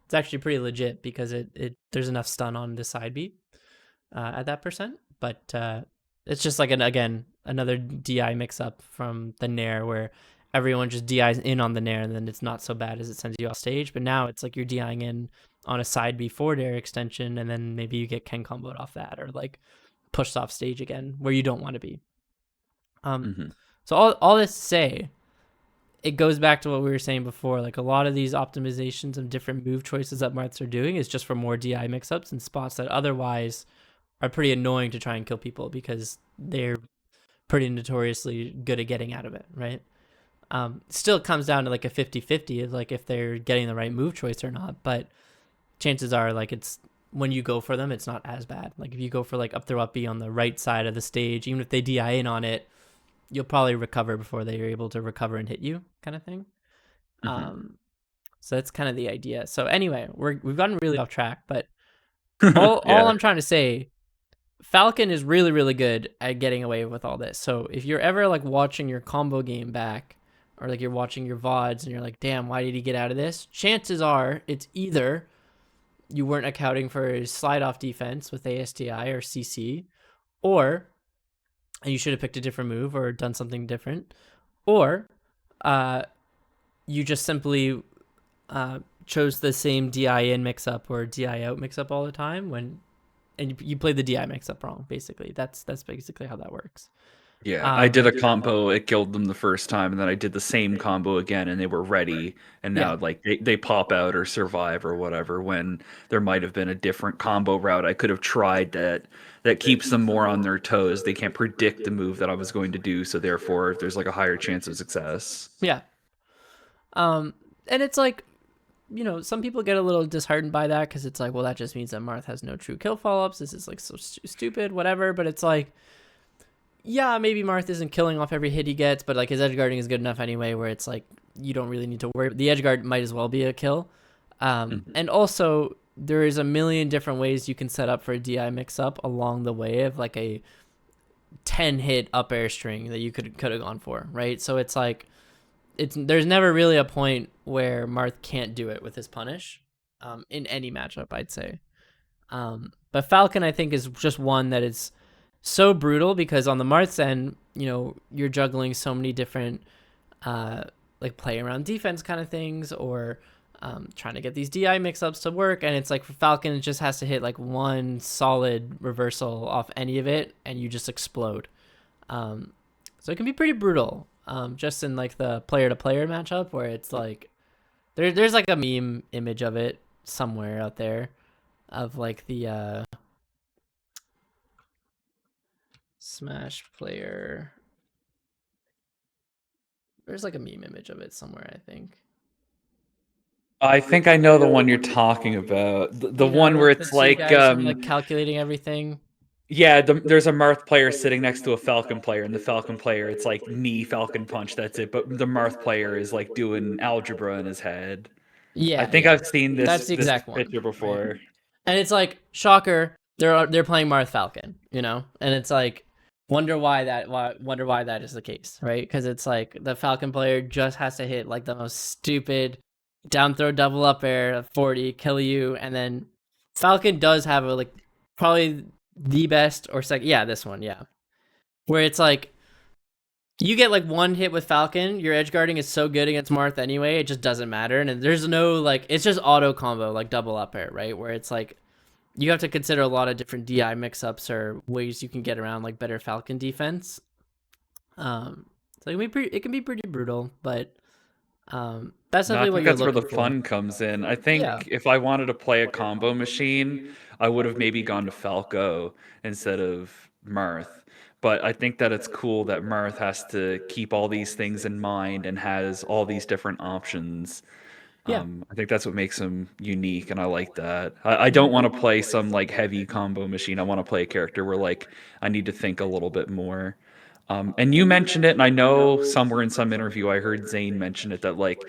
Speaker 1: it's actually pretty legit because it there's enough stun on the side B at that percent. But it's just like again another DI mix up from the Nair where everyone just DIs in on the Nair, and then it's not so bad as it sends you off stage. But now it's like you're DIing in on a side B forward air extension, and then maybe you get Ken comboed off that, or like pushed off stage again where you don't want to be.
Speaker 2: Mhm.
Speaker 1: So all this to say, it goes back to what we were saying before. Like a lot of these optimizations of different move choices that Marths are doing is just for more DI mix-ups and spots that otherwise are pretty annoying to try and kill people because they're pretty notoriously good at getting out of it, right? Still comes down to like a 50-50 of like if they're getting the right move choice or not, but chances are like it's when you go for them, it's not as bad. Like if you go for like up throw up B on the right side of the stage, even if they DI in on it, you'll probably recover before they are able to recover and hit you, kind of thing.
Speaker 2: Mhm.
Speaker 1: Um, so that's kind of the idea. So anyway, we've gotten really off track, but all
Speaker 2: Yeah.
Speaker 1: I'm trying to say, Falcon is really, really good at getting away with all this. So if you're ever like watching your combo game back, or like you're watching your VODs and you're like, damn, why did he get out of this? Chances are it's either you weren't accounting for his slide off defense with ASTI or CC, or you should have picked a different move or done something different, or uh, you just simply chose the same DI in mix up or DI out mix up all the time and you played the DI mix up wrong. Basically, that's basically how that works.
Speaker 2: Yeah, I did
Speaker 1: Um,
Speaker 2: a combo, it killed them the first time, and then I did the same combo again, and they were ready, and
Speaker 1: yeah,
Speaker 2: now, like, they pop out or survive or whatever when there might have been a different combo route I could have tried that keeps them more on their toes. They can't predict the move that I was going to do, so therefore there's, like, a higher chance of success.
Speaker 1: yeah. Um, and it's like, some people get a little disheartened by that because it's like, well, that just means that Marth has no true kill follow ups. This is like so stupid, whatever. But it's like, yeah, maybe Marth isn't killing off every hit he gets, but like his edge guarding is good enough anyway, where it's like you don't really need to worry. The edge guard might as well be a kill.
Speaker 2: Mhm.
Speaker 1: And also, there is a million different ways you can set up for a DI mix up along the way of like a 10 hit up air string that you could have gone for, right? So it's like there's never really a point where Marth can't do it with his punish, in any matchup, I'd say. But Falcon, I think, is just one that is so brutal because on the Marth's end, you're juggling so many different, like play around defense kind of things, or trying to get these DI mix-ups to work. And it's like for Falcon, it just has to hit like one solid reversal off any of it, and you just explode. So it can be pretty brutal, just in like the player-to-player matchup where it's like there's like a meme image of it somewhere out there of like the Smash player. There's like a meme image of it somewhere, I think.
Speaker 2: I think I know the one you're talking about. The one where
Speaker 1: Like the
Speaker 2: it's
Speaker 1: two
Speaker 2: like,
Speaker 1: guys sort of like calculating everything.
Speaker 2: yeah, there's a Marth player sitting next to a Falcon player, and the Falcon player, it's like knee Falcon punch, that's it. But the Marth player is like doing algebra in his head. I
Speaker 1: Yeah,
Speaker 2: think
Speaker 1: yeah.
Speaker 2: I've seen
Speaker 1: That's the
Speaker 2: this
Speaker 1: exact one,
Speaker 2: picture
Speaker 1: right?
Speaker 2: before.
Speaker 1: And it's like shocker, they're playing Marth Falcon, and it's like wonder why that is the case, right? Because it's like the Falcon player just has to hit like the most stupid down throw double up air of 40, kill you, and then Falcon does have a like probably the best or second, yeah, this one, yeah, where it's like you get like one hit with Falcon, your edge guarding is so good against Marth anyway, it just doesn't matter. And there's no like, it's just auto combo, like double up air, right? Where it's like, you have to consider a lot of different DI mix ups or ways you can get around like better Falcon defense. So it can be pretty brutal, but that's
Speaker 2: No, I
Speaker 1: definitely what
Speaker 2: think
Speaker 1: you're
Speaker 2: that's where the
Speaker 1: looking for.
Speaker 2: fun comes in. I
Speaker 1: Yeah.
Speaker 2: think if I wanted to play a combo machine, I would have maybe gone to Falco instead of Marth. But I think that it's cool that Marth has to keep all these things in mind and has all these different options.
Speaker 1: Yeah.
Speaker 2: I think that's what makes him unique, and I like that. I don't want to play some like heavy combo machine. I want to play a character where like I need to think a little bit more. And you mentioned it, and I know somewhere in some interview I heard Zane mention it that like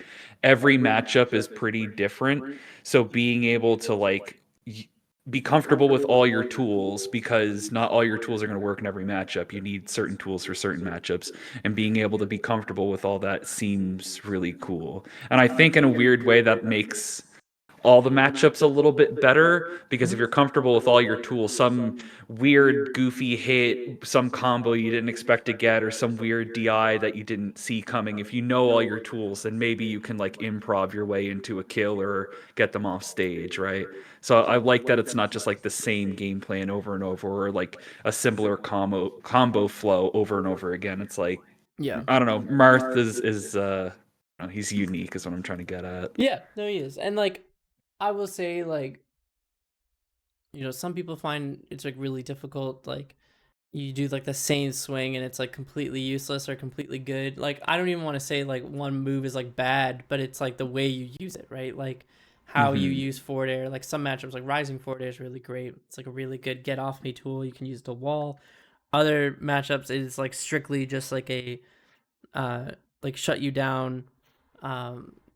Speaker 2: every matchup is pretty different. So being able to like be comfortable with all your tools because not all your tools are going to work in every matchup. You need certain tools for certain matchups, and being able to be comfortable with all that seems really cool. And I think in a weird way that makes all the matchups a little bit better because if you're comfortable with all your tools, some weird goofy hit, some combo you didn't expect to get, or some weird DI that you didn't see coming, if you know all your tools, then maybe you can like improv your way into a kill or get them off stage, right? So I like that it's not just like the same game plan over and over or like a similar combo flow over and over again. It's like
Speaker 1: Yeah.
Speaker 2: I don't know, Marth is he's unique is what I'm trying to get at.
Speaker 1: Yeah. No, he is. And like, I will say, like, some people find it's like really difficult. Like, you do like the same swing and it's like completely useless or completely good. Like, I don't even want to say like one move is like bad, but it's like the way you use it, right? Like how you
Speaker 2: Hmm.
Speaker 1: use forward air. Like some matchups, like rising forward air is really great. It's like a really good get off me tool. You can use the wall. Other matchups is like strictly just like a uh like shut you down,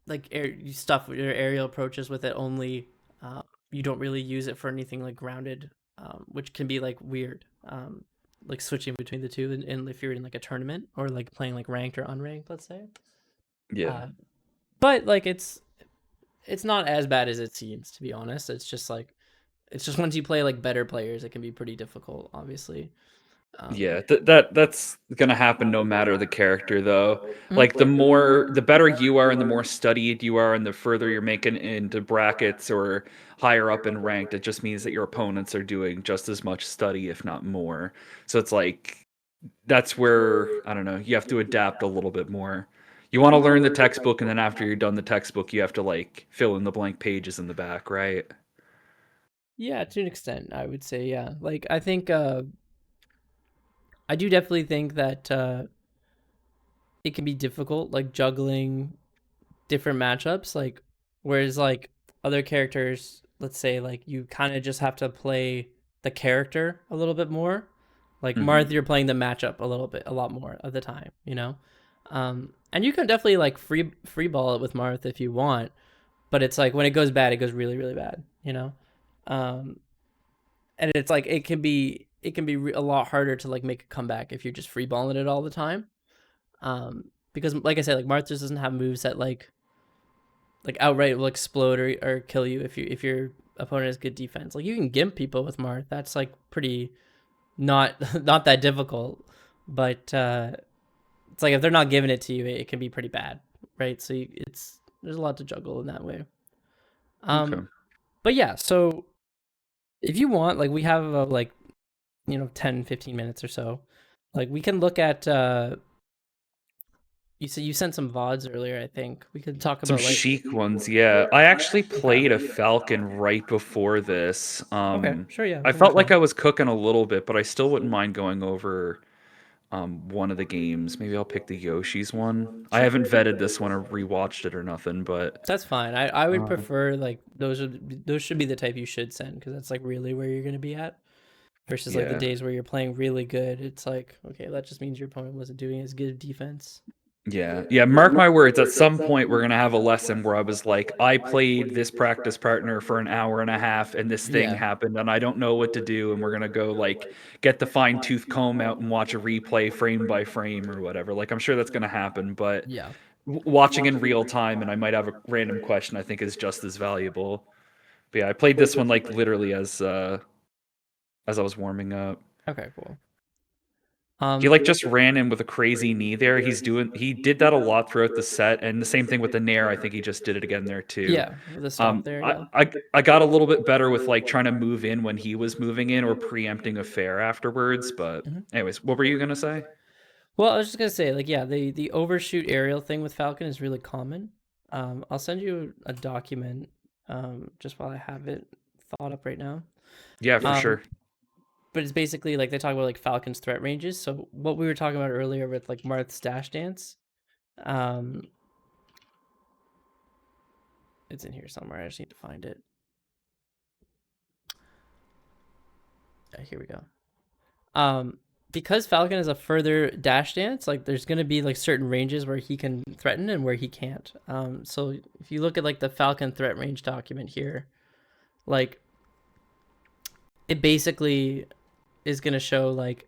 Speaker 1: like air you stuff your aerial approaches with it only. you don't really use it for anything like grounded, which can be like weird. Like switching between the two, and if you're in like a tournament or like playing like ranked or unranked, let's say.
Speaker 2: Yeah.
Speaker 1: Uh, but like it's not as bad as it seems, to be honest. It's just once you play like better players, it can be pretty difficult, obviously. Um,
Speaker 2: Yeah, that's gonna happen no matter the character, though.
Speaker 1: mhm.
Speaker 2: Like, the better you are and the more studied you are and the further you're making into brackets or higher up in ranked, it just means that your opponents are doing just as much study, if not more. So it's like, that's where, I don't know, you have to adapt a little bit more. You wanna learn the textbook, and then after you're done the textbook, you have to, like, fill in the blank pages in the back, right?
Speaker 1: Yeah, to an extent, I would say, yeah. Like I think I do definitely think that it can be difficult, like juggling different matchups. Like whereas like other characters, let's say like you kind of just have to play the character a little bit more. Like
Speaker 2: Mhm.
Speaker 1: Marth, you're playing the matchup a lot more of the time, you know. And you can definitely like free ball it with Marth if you want, but it's like when it goes bad, it goes really really bad, you know. Um, and it's like it can be a lot harder to like make a comeback if you're just free balling it all the time. Because like I said, like Marth just doesn't have moves that like outright will explode or kill you if your opponent has good defense. Like you can gimp people with Marth. That's like pretty not not that difficult. But it's like if they're not giving it to you, it can be pretty bad, right? So it's there's a lot to juggle in that way.
Speaker 2: Okay.
Speaker 1: But yeah, so if you want, like we have like 10-15 minutes or so, like we can look at you said you sent some VODs earlier. I think we could talk
Speaker 2: Some
Speaker 1: about like
Speaker 2: chic ones, yeah. I actually
Speaker 1: okay,
Speaker 2: played a Falcon right before this.
Speaker 1: okay, sure, yeah, we
Speaker 2: I
Speaker 1: can do
Speaker 2: felt like
Speaker 1: so.
Speaker 2: I was cooking a little bit, but I still wouldn't mind going over one of the games. Maybe I'll pick the Yoshi's one. I
Speaker 1: Sure.
Speaker 2: haven't vetted this one or rewatched it or nothing, but
Speaker 1: That's fine. I would
Speaker 2: um,
Speaker 1: prefer like those should be the type you should send because that's like really where you're gonna be at versus like the
Speaker 2: yeah.
Speaker 1: days where you're playing really good. It's like okay, that just means your opponent wasn't doing as good defense.
Speaker 2: Yeah. Yeah, mark my words, at some point we're gonna have a lesson where I was like, I played this practice partner for an hour and a half and this thing
Speaker 1: Yeah,
Speaker 2: happened and I don't know what to do, and we're gonna go like get the fine tooth comb out and watch a replay frame by frame or whatever. Like, I'm sure that's gonna happen, but
Speaker 1: yeah.
Speaker 2: watching in real time and I might have a random question I think is just as valuable. But yeah, I played this one like literally as I was warming up.
Speaker 1: Okay, cool.
Speaker 2: He like just ran in with a crazy knee there. He did that a lot throughout the set, and the same thing with the nair. I think he just did it again there too.
Speaker 1: Yeah, the stomp there.
Speaker 2: I,
Speaker 1: Yeah.
Speaker 2: I I got a little bit better with like trying to move in when he was moving in or preempting a fair afterwards. But
Speaker 1: Mhm.
Speaker 2: anyways, what were you gonna say?
Speaker 1: Well, I was just gonna say, like, yeah, the overshoot aerial thing with Falcon is really common. I'll send you a document, just while I have it thought up right now.
Speaker 2: Yeah, for
Speaker 1: Um,
Speaker 2: sure.
Speaker 1: but it's basically like they talk about like Falcon's threat ranges. So what we were talking about earlier with like Marth's dash dance, um, it's in here somewhere. I just need to find it. Here we go. Um, because Falcon is a further dash dance, like there's gonna be like certain ranges where he can threaten and where he can't. So if you look at like the Falcon threat range document here, like it basically is gonna show like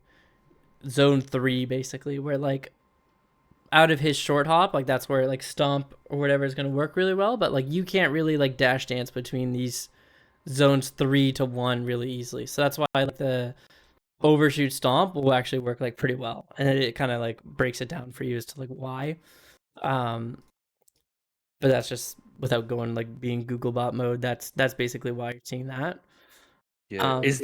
Speaker 1: zone 3 basically where like out of his short hop, like that's where like stomp or whatever is gonna work really well, but like you can't really like dash dance between these zones 3 to 1 really easily. So that's why like the overshoot stomp will actually work like pretty well, and it kind of like breaks it down for you as to like why. Um, but that's just without going like being Googlebot mode. That's basically why you're seeing that.
Speaker 2: Yeah.
Speaker 1: Um,
Speaker 2: Is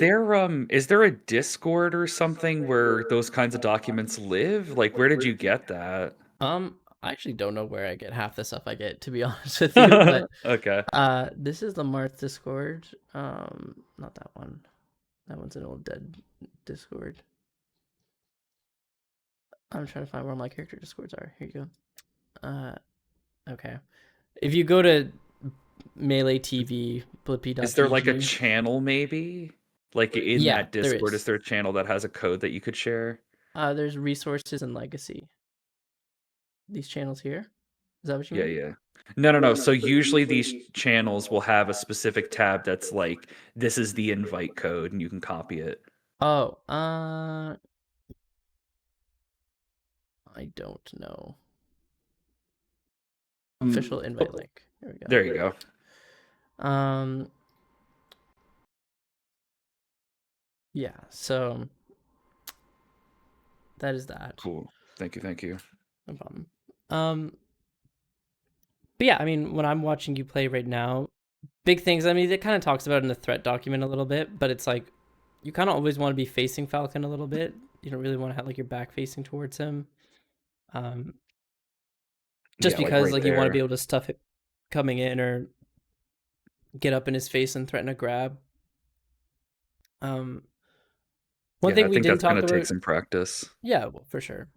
Speaker 2: there a Discord or something where those kinds of documents live? Like, where did you get that?
Speaker 1: I actually don't know where I get half the stuff I get, to be honest with you, but
Speaker 2: Okay.
Speaker 1: this is the Marth Discord. Not that one. That one's an old dead Discord. I'm trying to find where my character Discords are. Here you go. Okay. If you go to Melee TV,
Speaker 2: Is there like a
Speaker 1: Blippi.gg.
Speaker 2: channel maybe? Like in
Speaker 1: Yeah,
Speaker 2: that
Speaker 1: there
Speaker 2: Discord, is
Speaker 1: is.
Speaker 2: there a channel that has a code that you could share?
Speaker 1: There's resources and legacy. These channels here. Is that what you
Speaker 2: Yeah,
Speaker 1: mean?
Speaker 2: yeah. No, no, no. So usually these channels will have a specific tab that's like, this is the invite code, and you can copy it.
Speaker 1: Oh, I don't know. Official invite
Speaker 2: Oh,
Speaker 1: link. There we
Speaker 2: there you go.
Speaker 1: go. Yeah, so that is that.
Speaker 2: Cool. Thank you, thank you.
Speaker 1: No problem. But yeah, I mean, when I'm watching you play right now, big things. I mean, it kind of talks about it in the threat document a little bit, but it's like you kind of always want to be facing Falcon a little bit. You don't really want to have like your back facing towards him. Just
Speaker 2: Yeah, like
Speaker 1: because
Speaker 2: right
Speaker 1: like you want to be
Speaker 2: there.
Speaker 1: able to stuff it coming in or get up in his face and threaten a grab. Um, one
Speaker 2: Yeah,
Speaker 1: thing
Speaker 2: I
Speaker 1: we
Speaker 2: think
Speaker 1: didn't
Speaker 2: that's
Speaker 1: talk
Speaker 2: gonna take
Speaker 1: about,
Speaker 2: some practice.
Speaker 1: yeah, well, for sure.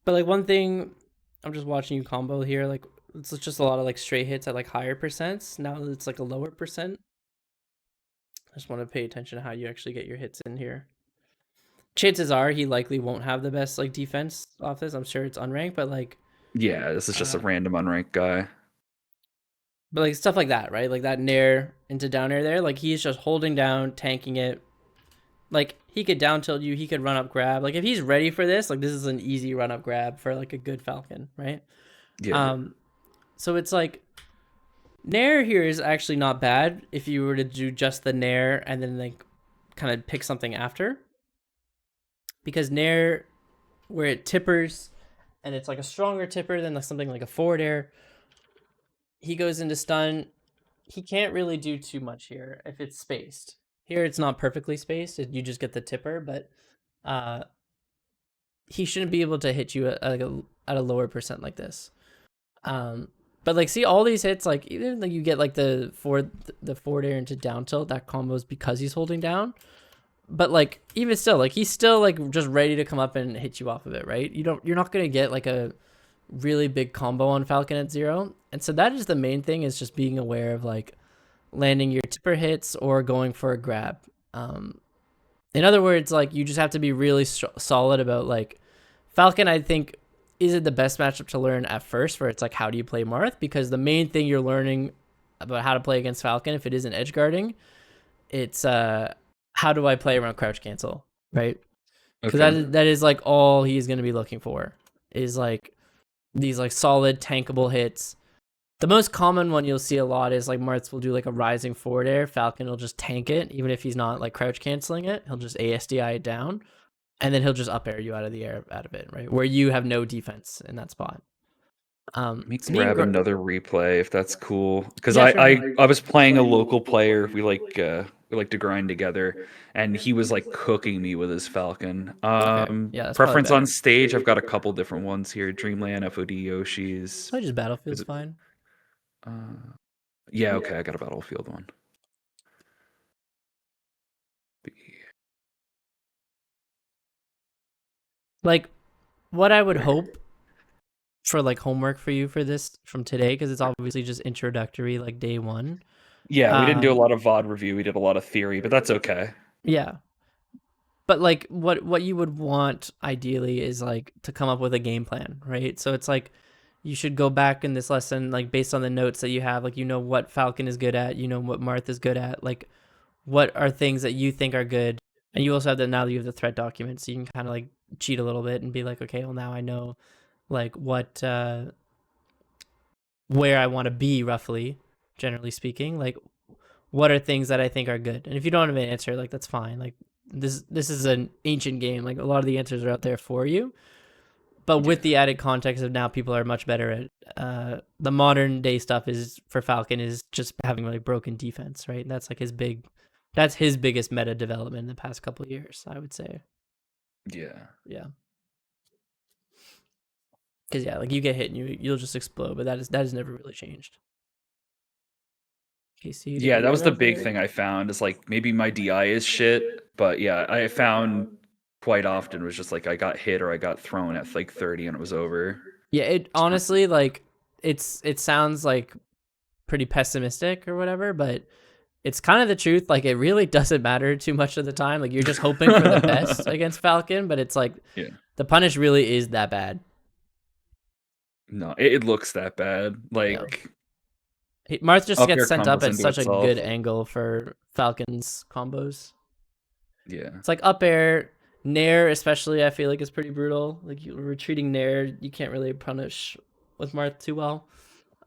Speaker 1: But like one thing, I'm just watching you combo here. Like it's just a lot of like straight hits at like higher percents. Now it's like a lower percent. I just want to pay attention to how you actually get your hits in here. Chances are he likely won't have the best like defense off this. I'm sure it's unranked, but like,
Speaker 2: Yeah, this is just a random unranked guy.
Speaker 1: but like stuff like that, right? Like that nair into down air there. Like he's just holding down, tanking it. Like he could down tilt you, he could run up grab. Like if he's ready for this, like this is an easy run up grab for like a good Falcon, right?
Speaker 2: Yeah.
Speaker 1: So it's like nair here is actually not bad if you were to do just the nair and then like kind of pick something after. Because nair, where it tippers and it's like a stronger tipper than like something like a forward air, he goes into stun. He can't really do too much here if it's spaced. Here it's not perfectly spaced. You just get the tipper, but he shouldn't be able to hit you at a lower percent like this. But like, see all these hits, like even like you get like the forward air into down tilt, that combos because he's holding down. But like even still, like he's still like just ready to come up and hit you off of it, right? You're not gonna get like a really big combo on Falcon at 0. And so that is the main thing, is just being aware of like landing your tipper hits or going for a grab. In other words, like you just have to be really solid about like Falcon. I think isn't the best matchup to learn at first, where it's like how do you play Marth, because the main thing you're learning about how to play against Falcon, if it isn't edge guarding, it's how do I play around crouch cancel, right? Because
Speaker 2: Okay.
Speaker 1: that is like all he's going to be looking for, is like these like solid tankable hits. The most common one you'll see a lot is like Marths will do like a rising forward air. Falcon will just tank it, even if he's not like crouch canceling it. He'll just ASDI it down, and then he'll just up air you out of the air out of it, right? Where you have no defense in that spot.
Speaker 2: Let me
Speaker 1: So being
Speaker 2: grab another replay if that's cool. Because
Speaker 1: yeah,
Speaker 2: I,
Speaker 1: sure.
Speaker 2: I was playing a local player. We like to grind together, and he was like cooking me with his Falcon.
Speaker 1: Okay, yeah, that's probably
Speaker 2: Preference on
Speaker 1: better.
Speaker 2: stage. I've got a couple different ones here. Dreamland, FOD, Yoshi's.
Speaker 1: So just
Speaker 2: Is
Speaker 1: Battlefield's
Speaker 2: it?
Speaker 1: fine.
Speaker 2: Yeah, okay, I got a Battlefield one.
Speaker 1: Like what I would hope for like homework for you for this from today, because it's obviously just introductory, like day one.
Speaker 2: Yeah, we didn't do a lot of VOD review. We did a lot of theory, but that's okay.
Speaker 1: Yeah. But like what you would want ideally is like to come up with a game plan, right? So it's like you should go back in this lesson, like based on the notes that you have, like you know what Falcon is good at, you know what Marth is good at, like what are things that you think are good. And you also have that, now that you have the threat document, so you can kind of like cheat a little bit and be like, okay, well now I know like what where I want to be roughly, generally speaking. Like what are things that I think are good? And if you don't have an answer, like that's fine. Like this is an ancient game. Like a lot of the answers are out there for you. But with the added context of now people are much better at the modern day stuff, is for Falcon is just having like broken defense, right? And that's like that's his biggest meta development in the past couple of years, I would say.
Speaker 2: Yeah.
Speaker 1: Yeah. Because yeah, like you get hit and you'll just explode, but that has never really changed. KC, did
Speaker 2: Yeah,
Speaker 1: you
Speaker 2: that
Speaker 1: get
Speaker 2: was the
Speaker 1: up
Speaker 2: big
Speaker 1: there?
Speaker 2: thing I found, is like maybe my DI is shit, but yeah, I found quite often was just like I got hit or I got thrown at like 30 and it was over.
Speaker 1: Yeah, it honestly like it sounds like pretty pessimistic or whatever, but it's kind of the truth. Like it really doesn't matter too much of the time. Like you're just hoping for the best against Falcon, but it's like
Speaker 2: Yeah.
Speaker 1: the punish really is that bad.
Speaker 2: No, it looks that bad.
Speaker 1: Yeah.
Speaker 2: Like
Speaker 1: Marth just
Speaker 2: Up
Speaker 1: gets
Speaker 2: air
Speaker 1: sent up
Speaker 2: combos
Speaker 1: at
Speaker 2: into
Speaker 1: such a good
Speaker 2: itself.
Speaker 1: angle for Falcon's combos.
Speaker 2: Yeah.
Speaker 1: It's like up air, nair especially. I feel like is pretty brutal. Like you retreating nair, you can't really punish with Marth too well.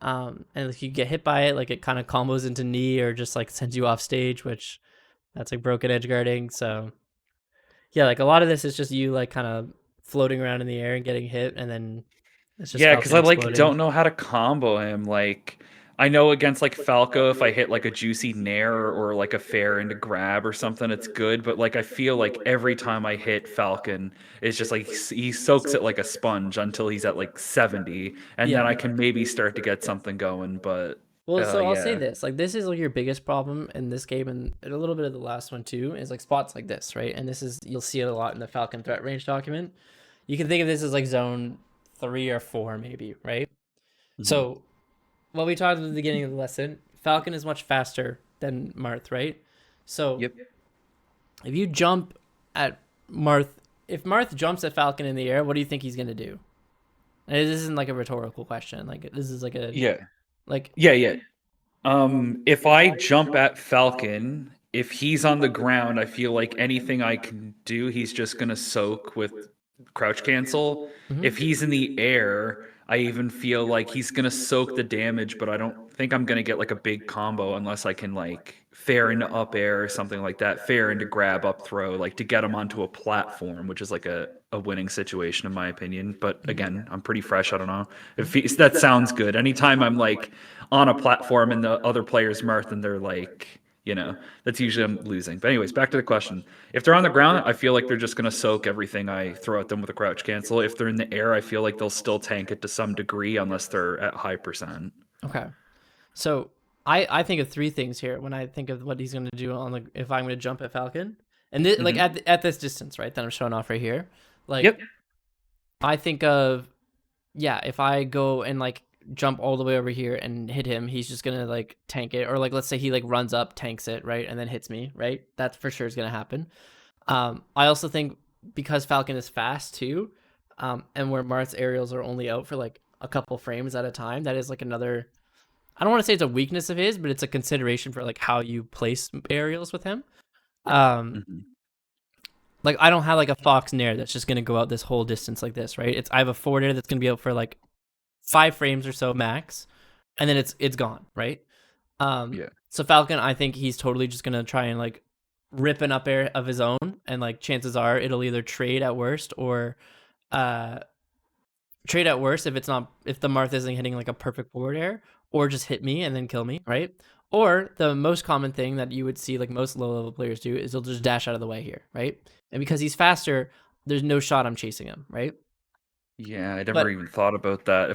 Speaker 1: And if you get hit by it, like it kind of combos into knee or just like sends you off stage, which that's like broken edge guarding. So yeah, like a lot of this is just you like kind of floating around in the air and getting hit, and then it's just
Speaker 2: Yeah, because
Speaker 1: Falcon
Speaker 2: I like
Speaker 1: exploding.
Speaker 2: don't know how to combo him. Like I know against like Falco, if I hit like a juicy nair or like a fair into grab or something, it's good. But like I feel like every time I hit Falcon, it's just like he soaks it like a sponge until he's at like 70, and then
Speaker 1: Yeah.
Speaker 2: I can maybe start to get something going. But
Speaker 1: Well, so I'll say
Speaker 2: yeah.
Speaker 1: this: like, this is like your biggest problem in this game, and a little bit of the last one too. Is like spots like this, right? And this is you'll see it a lot in the Falcon threat range document. You can think of this as like zone 3 or 4, maybe, right?
Speaker 2: Mhm.
Speaker 1: So what we talked at the beginning of the lesson, Falcon is much faster than Marth, right? So
Speaker 2: Yep.
Speaker 1: if you jump at Marth, if Marth jumps at Falcon in the air, what do you think he's gonna do? And this isn't like a rhetorical question. Like this is like a
Speaker 2: Yeah.
Speaker 1: like
Speaker 2: Yeah. Yeah. If I jump at Falcon, if he's on the ground, I feel like anything I can do, he's just gonna soak with crouch cancel. If he's in the air, I even feel like he's gonna soak the damage, but I don't think I'm gonna get like a big combo unless I can like fair into up air or something like that, fair into grab up throw, like to get him onto a platform, which is like a winning situation in my opinion. But again, I'm pretty fresh. I don't know if that sounds good. Anytime I'm like on a platform and the other player's mirth and they're like, that's usually I'm losing. But anyways, back to the question. If they're on the ground, I feel like they're just going to soak everything I throw at them with a crouch cancel. If they're in the air, I feel like they'll still tank it to some degree unless they're at high percent.
Speaker 1: okay. So I think of three things here when I think of what he's going to do on the if I'm going to jump at Falcon, and like
Speaker 2: Hmm.
Speaker 1: at this distance, right? That I'm showing off right here. Like
Speaker 2: Yep.
Speaker 1: I think of yeah, if I go and like jump all the way over here and hit him, he's just gonna like tank it, or like let's say he like runs up, tanks it, right, and then hits me, right? That for sure is gonna happen. I also think because Falcon is fast too, and where Marth's aerials are only out for like a couple frames at a time, that is like another. I don't want to say it's a weakness of his, but it's a consideration for like how you place aerials with him. Um,
Speaker 2: Hmm.
Speaker 1: like I don't have like a Fox Nair that's just gonna go out this whole distance like this, right? I have a forward air that's gonna be out for like 5 frames or so max, and then it's gone, right?
Speaker 2: Yeah.
Speaker 1: So Falcon, I think he's totally just gonna try and like rip an up air of his own, and like chances are it'll either trade at worst or uh trade at worst if it's not if the Marth isn't hitting like a perfect forward air, or just hit me and then kill me, right? Or the most common thing that you would see like most low level players do is they'll just dash out of the way here, right? And because he's faster, there's no shot I'm chasing him, right?
Speaker 2: Yeah, I never
Speaker 1: But
Speaker 2: even thought about that.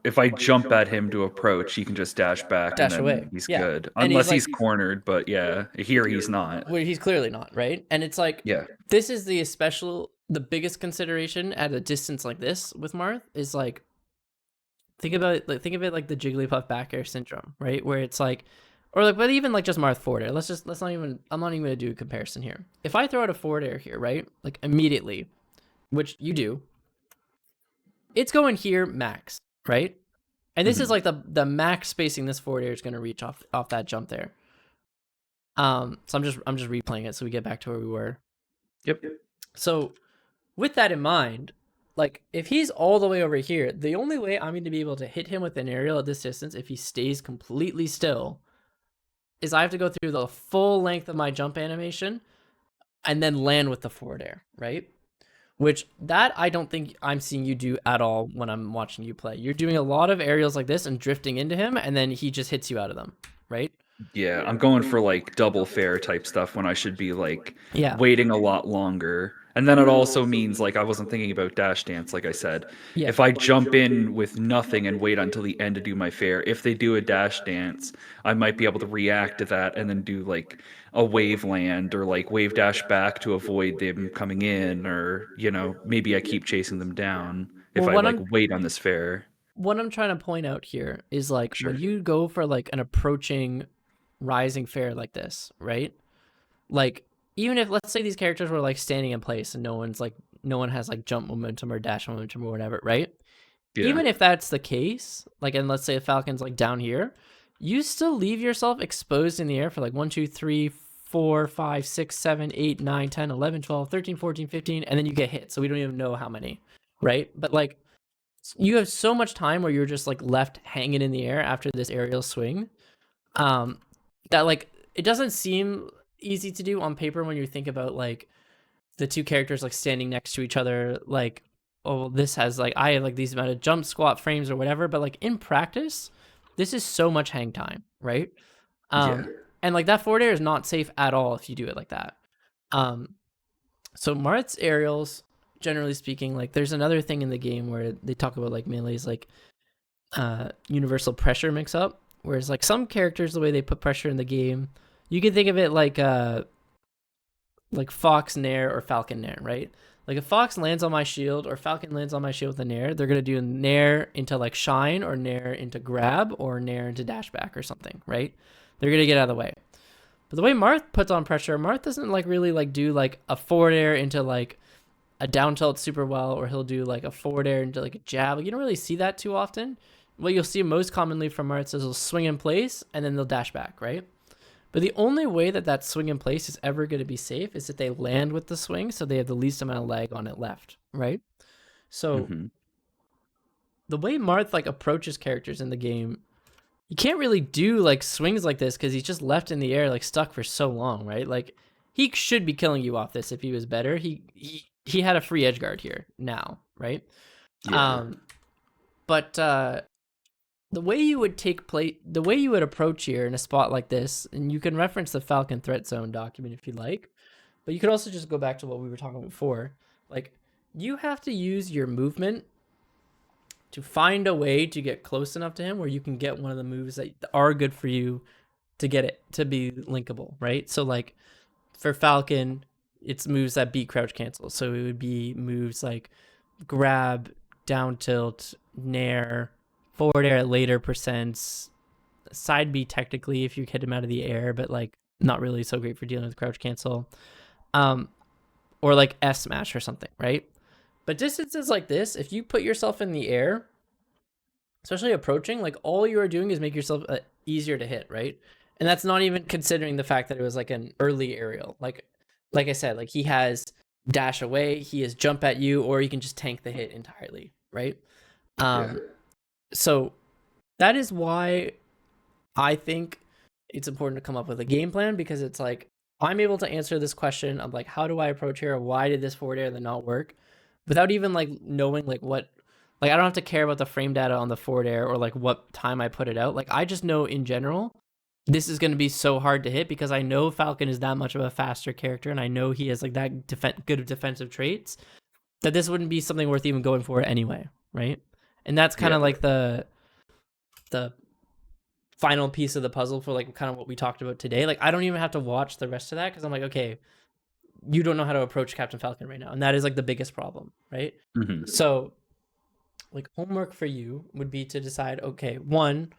Speaker 2: If I jump at him to approach, he can just dash back and
Speaker 1: dash
Speaker 2: then
Speaker 1: away,
Speaker 2: he's
Speaker 1: yeah.
Speaker 2: good.
Speaker 1: And he's
Speaker 2: Unless
Speaker 1: like
Speaker 2: he's cornered, but yeah, here he's not.
Speaker 1: where he's clearly not, right? And it's like
Speaker 2: Yeah.
Speaker 1: this is the biggest consideration at a distance like this with Marth is like think of it like the Jigglypuff back air syndrome, right? Where it's like or like but even like just Marth forward air. Let's not even I'm not even gonna do a comparison here. If I throw out a forward air here, right? Like immediately, which you do, it's going here max, right? And this is
Speaker 2: Hmm.
Speaker 1: like the max spacing this forward air is gonna reach off that jump there. So I'm just replaying it so we get back to where we were.
Speaker 2: Yep.
Speaker 1: So with that in mind, like if he's all the way over here, the only way I'm going to be able to hit him with an aerial at this distance if he stays completely still is I have to go through the full length of my jump animation and then land with the forward air, right? Which that I don't think I'm seeing you do at all when I'm watching you play. You're doing a lot of aerials like this and drifting into him, and then he just hits you out of them, right?
Speaker 2: Yeah, I'm going for like double fair type stuff when I should be like
Speaker 1: Yeah.
Speaker 2: waiting a lot longer. And then it also means like I wasn't thinking about dash dance, like I said.
Speaker 1: Yeah.
Speaker 2: If I jump in with nothing and wait until the end to do my fair, if they do a dash dance, I might be able to react to that and then do like a wave land or like wave dash back to avoid them coming in, or maybe I keep chasing them down if
Speaker 1: Well,
Speaker 2: I like wait on this fair.
Speaker 1: what I'm trying to point out here is like when
Speaker 2: Sure.
Speaker 1: you go for like an approaching rising fair like this, right? Like even if let's say these characters were like standing in place and no one has like jump momentum or dash momentum or whatever, right?
Speaker 2: Yeah.
Speaker 1: Even if that's the case, like and let's say a Falcon's like down here, you still leave yourself exposed in the air for like 1, 2, 3, 4, 5, 6, 7, 8, 9, 10, 11, 12, 13, 14, 15, and then you get hit. So we don't even know how many, right? But like you have so much time where you're just like left hanging in the air after this aerial swing, um, that like it doesn't seem easy to do on paper when you think about like the two characters like standing next to each other, like, oh, this has like I have like these amount of jump squat frames or whatever, but like in practice, this is so much hang time, right?
Speaker 2: Yeah.
Speaker 1: And like that forward air is not safe at all if you do it like that. So Marth's aerials, generally speaking, like there's another thing in the game where they talk about like melee's like universal pressure mix up, whereas like some characters, the way they put pressure in the game, you can think of it like Fox Nair or Falcon Nair, right? Like if Fox lands on my shield or Falcon lands on my shield with a Nair, they're gonna do Nair into like Shine or Nair into Grab or Nair into Dashback or something, right? They're gonna get out of the way. But the way Marth puts on pressure, Marth doesn't like really like do like a forward air into like a down tilt super well, or he'll do like a forward air into like a jab. Like you don't really see that too often. What you'll see most commonly from Marth is he'll swing in place and then they'll dash back, right? But the only way that that swing in place is ever going to be safe is that they land with the swing, so they have the least amount of lag on it left, right? So
Speaker 2: Mm-hmm.
Speaker 1: the way Marth like approaches characters in the game, you can't really do like swings like this because he's just left in the air like stuck for so long, right? Like he should be killing you off this if he was better. He had a free edge guard here now, right?
Speaker 2: Yeah.
Speaker 1: But the way you would the way you would approach here in a spot like this, and you can reference the Falcon Threat Zone document if you like, but you could also just go back to what we were talking about before. Like, you have to use your movement to find a way to get close enough to him where you can get one of the moves that are good for you to get it to be linkable, right? So, like, for Falcon, it's moves that beat crouch cancel. So it would be moves like grab, down tilt, nair, forward air at later percents, side B technically if you hit him out of the air, but like not really so great for dealing with crouch cancel. Or like F smash or something, right? But distances like this, if you put yourself in the air, especially approaching, like all you are doing is make yourself easier to hit, right? And that's not even considering the fact that it was like an early aerial. Like I said, like he has dash away, he has jump at you, or you can just tank the hit entirely, right?
Speaker 2: Yeah.
Speaker 1: So that is why I think it's important to come up with a game plan, because it's like I'm able to answer this question of like, how do I approach here? Why did this forward air then not work? Without even like knowing like what, like I don't have to care about the frame data on the forward air or like what time I put it out. Like I just know in general, this is going to be so hard to hit because I know Falcon is that much of a faster character and I know he has like that good of defensive traits that this wouldn't be something worth even going for anyway, right? And that's kind of like the final piece of the puzzle for like kind of what we talked about today. Like I don't even have to watch the rest of that because I'm like, okay, you don't know how to approach Captain Falcon right now, and that is like the biggest problem, right?
Speaker 2: Mm-hmm.
Speaker 1: So like homework for you would be to decide, okay, one,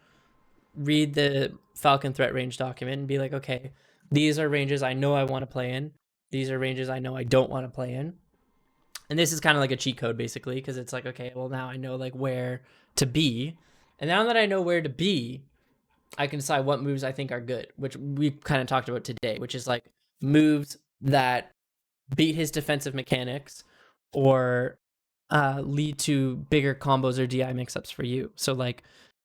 Speaker 1: read the Falcon threat range document and be like, okay, these are ranges I know I want to play in, these are ranges I know I don't want to play in. And this is kind of like a cheat code basically, because it's like, okay, well now I know like where to be, and now that I know where to be, I can decide what moves I think are good, which we kind of talked about today, which is like moves that beat his defensive mechanics or lead to bigger combos or DI mix-ups for you. So like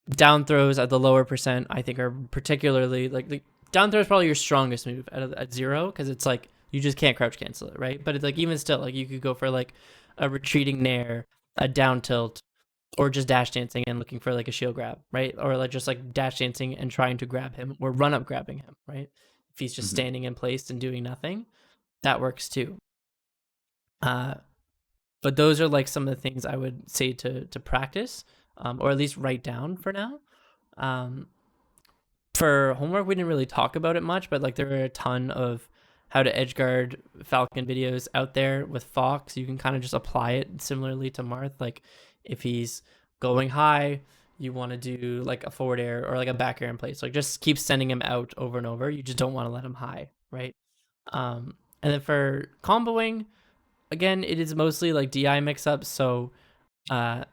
Speaker 1: down throws at the lower percent, I think are particularly like the down throw is probably your strongest move at 0, because it's like you just can't crouch cancel it, right? But it's like even still, like you could go for like a retreating nair, a down tilt, or just dash dancing and looking for like a shield grab, right? Or like just like dash dancing and trying to grab him, or run up grabbing him, right? If he's just
Speaker 2: Mm-hmm.
Speaker 1: standing in place and doing nothing, that works too. But those are like some of the things I would say to practice, or at least write down for now. For homework, we didn't really talk about it much, but like there are a ton of how to edgeguard Falcon videos out there with Fox. You can kind of just apply it similarly to Marth. Like if he's going high, you want to do like a forward air or like a back air in place. Like just keep sending him out over and over. You just don't want to let him high, right? And then for comboing, again, it is mostly like DI mix-ups. So I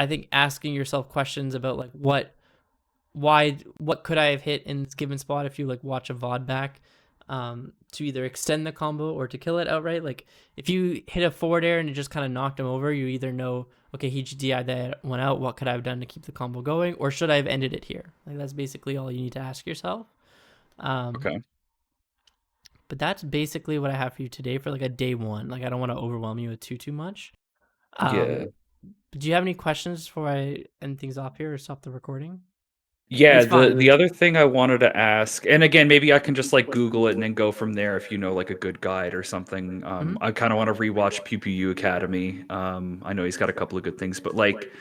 Speaker 1: think asking yourself questions about like what what could I have hit in this given spot if you like watch a VOD back, to either extend the combo or to kill it outright. Like if you hit a forward air and it just kind of knocked him over, you either know, okay, he DI'd that one out, what could I have done to keep the combo going, or should I have ended it here? Like that's basically all you need to ask yourself.
Speaker 2: Okay.
Speaker 1: But that's basically what I have for you today for like a day one. Like I don't want to overwhelm you with too much.
Speaker 2: Yeah.
Speaker 1: Do you have any questions before I end things off here or stop the recording?
Speaker 2: Yeah,
Speaker 1: It's fine.
Speaker 2: the other thing I wanted to ask, and again, maybe I can just like Google it and then go from there if you know like a good guide or something.
Speaker 1: Mhm.
Speaker 2: I kind of want to rewatch Pew Pew U Academy. I know he's got a couple of good things, but like,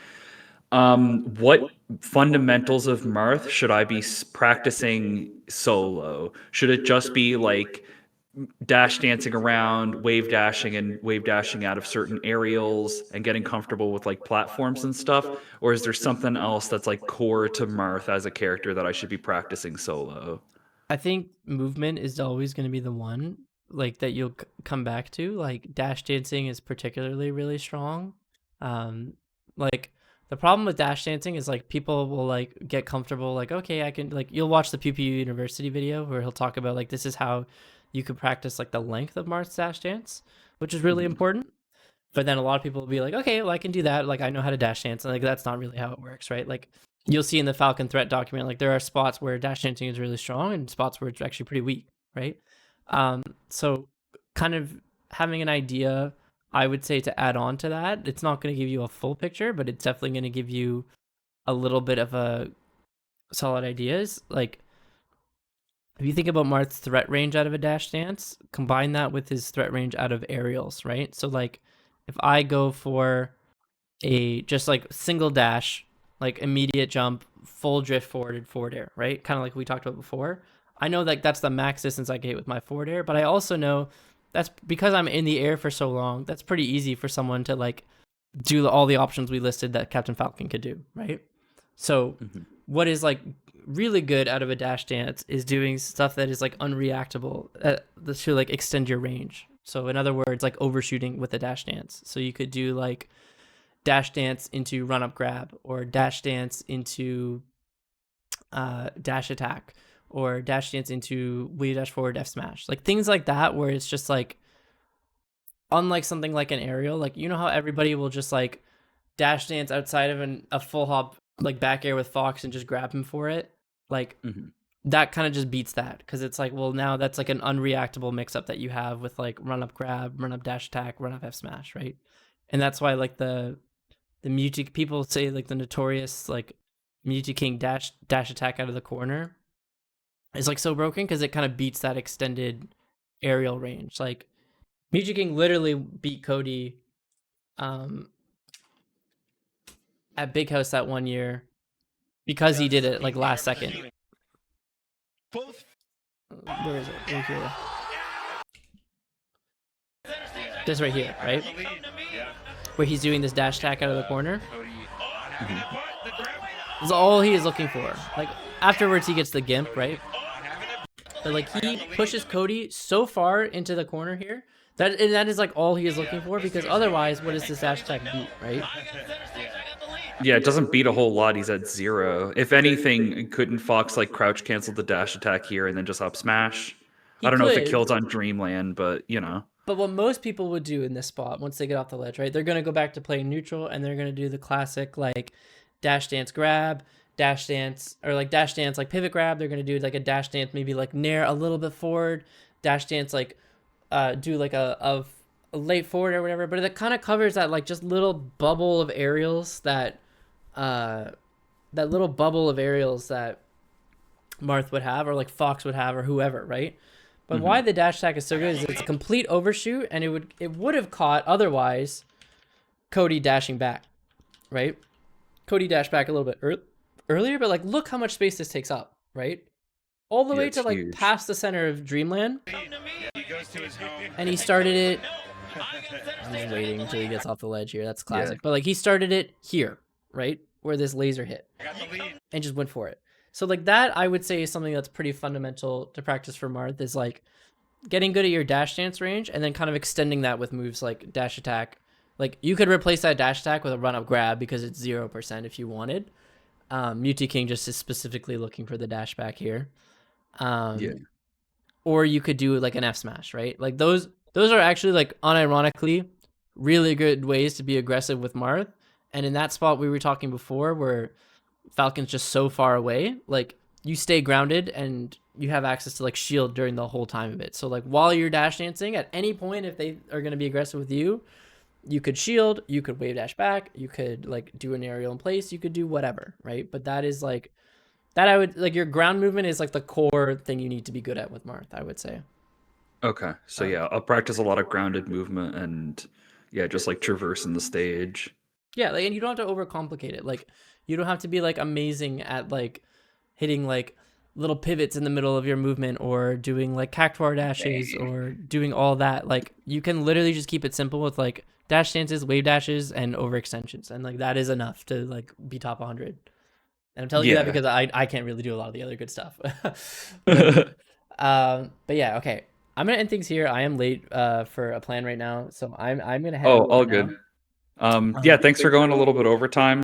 Speaker 2: what fundamentals of Marth should I be practicing solo? Should it just be like dash dancing around, wave dashing out of certain aerials and getting comfortable with like platforms and stuff? Or is there something else that's like core to Marth as a character that I should be practicing solo?
Speaker 1: I think movement is always going to be the one like that you'll come back to. Like dash dancing is particularly really strong. Like the problem with dash dancing is like people will like get comfortable like okay, I can like you'll watch the PPU University video where he'll talk about like this is how you could practice like the length of Marth's dash dance, which is really
Speaker 2: Mhm.
Speaker 1: important. But then a lot of people will be like, okay, well, I can do that. Like, I know how to dash dance. And like, that's not really how it works, right? Like, you'll see in the Falcon threat document, like, there are spots where dash dancing is really strong and spots where it's actually pretty weak, right? So, kind of having an idea, I would say to add on to that, it's not going to give you a full picture, but it's definitely going to give you a little bit of a solid ideas. Like, if you think about Marth's threat range out of a dash dance, combine that with his threat range out of aerials, right? So, like, if I go for a just like single dash, like immediate jump, full drift forwarded forward air, right? Kind of like we talked about before. I know like that's the max distance I can hit with my forward air, but I also know that's because I'm in the air for so long. That's pretty easy for someone to like do all the options we listed that Captain Falcon could do, right? So
Speaker 2: Mhm.
Speaker 1: what is like really good out of a dash dance is doing stuff that is like unreactable to like extend your range. So in other words, like overshooting with a dash dance. So you could do like dash dance into run up grab or dash dance into dash attack or dash dance into wave dash forward F smash, like things like that where it's just like unlike something like an aerial, like you know how everybody will just like dash dance outside of a full hop like back air with Fox and just grab him for it, like
Speaker 2: Mhm.
Speaker 1: that kind of just beats that because it's like, well, now that's like an unreactable mix up that you have with like run up grab, run up dash attack, run up F smash, right? And that's why like the Mewtwo people say like the notorious like Mewtwo King dash attack out of the corner is like so broken because it kind of beats that extended aerial range. Like Mewtwo King literally beat Cody at Big House that one year because he did it like last second. Where is it? Right here. This right here, right? Where he's doing this dash attack out of the corner.
Speaker 2: Mhm.
Speaker 1: Is all he is looking for. Like afterwards he gets the gimp, right? But like he pushes Cody so far into the corner here that is like all he is looking for because otherwise what does this dash attack beat, right?
Speaker 2: Yeah, it doesn't beat a whole lot. He's at 0. If anything, couldn't Fox like crouch cancel the dash attack here and then just up smash? I
Speaker 1: He
Speaker 2: don't know if it
Speaker 1: could,
Speaker 2: kills on Dreamland, but you know.
Speaker 1: but what most people would do in this spot once they get off the ledge, right? They're gonna go back to playing neutral and they're gonna do the classic like dash dance grab, dash dance, or like dash dance like pivot grab. They're gonna do like a dash dance, maybe like nair a little bit forward, dash dance like do like a late forward or whatever. But it kind of covers that like just little bubble of aerials uh that little bubble of aerials that Marth would have or like Fox would have or whoever, right? But
Speaker 2: Mhm.
Speaker 1: why the dash attack is so good is it's a complete overshoot and it would have caught otherwise Cody dashing back, right? Cody dashed back a little bit earlier, but like look how much space this takes up, right? All the
Speaker 2: Yeah,
Speaker 1: way
Speaker 2: it's
Speaker 1: to like
Speaker 2: huge.
Speaker 1: past the center of Dreamland, and he started it. I'm just waiting until he gets off the ledge here. That's
Speaker 2: Yeah.
Speaker 1: classic. But like he started it here, right? Where this laser hit and just went for it. So like that I would say is something that's pretty fundamental to practice for Marth is like getting good at your dash dance range and then kind of extending that with moves like dash attack. Like you could replace that dash attack with a run up grab because it's 0% if you wanted. Muti King just is specifically looking for the dash back here.
Speaker 2: Yeah.
Speaker 1: Or you could do like an F smash, right? Like those are actually like unironically really good ways to be aggressive with Marth. And in that spot we were talking before where Falcon's just so far away, like you stay grounded and you have access to like shield during the whole time of it. So like while you're dash dancing, at any point if they are going to be aggressive with you, you could shield, you could wave dash back, you could like do an aerial in place, you could do whatever, right? But that is like that I would like your ground movement is like the core thing you need to be good at with Marth, I would say.
Speaker 2: Okay. So
Speaker 1: Um,
Speaker 2: yeah, I'll practice a lot of grounded movement and yeah, just like traversing the stage.
Speaker 1: yeah, like and you don't have to overcomplicate it. Like you don't have to be like amazing at like hitting like little pivots in the middle of your movement or doing like cactuar dashes
Speaker 2: Dang.
Speaker 1: or doing all that. Like you can literally just keep it simple with like dash dances, wave dashes, and overextensions, and like that is enough to like be top 100. And I'm telling you that
Speaker 2: Yeah.
Speaker 1: because I can't really do a lot of the other good stuff. but but yeah, okay. I'm gonna end things here. I am late for a plan right now, so I'm gonna head
Speaker 2: Oh,
Speaker 1: out
Speaker 2: all
Speaker 1: now.
Speaker 2: good. Yeah, thanks for going a little bit overtime.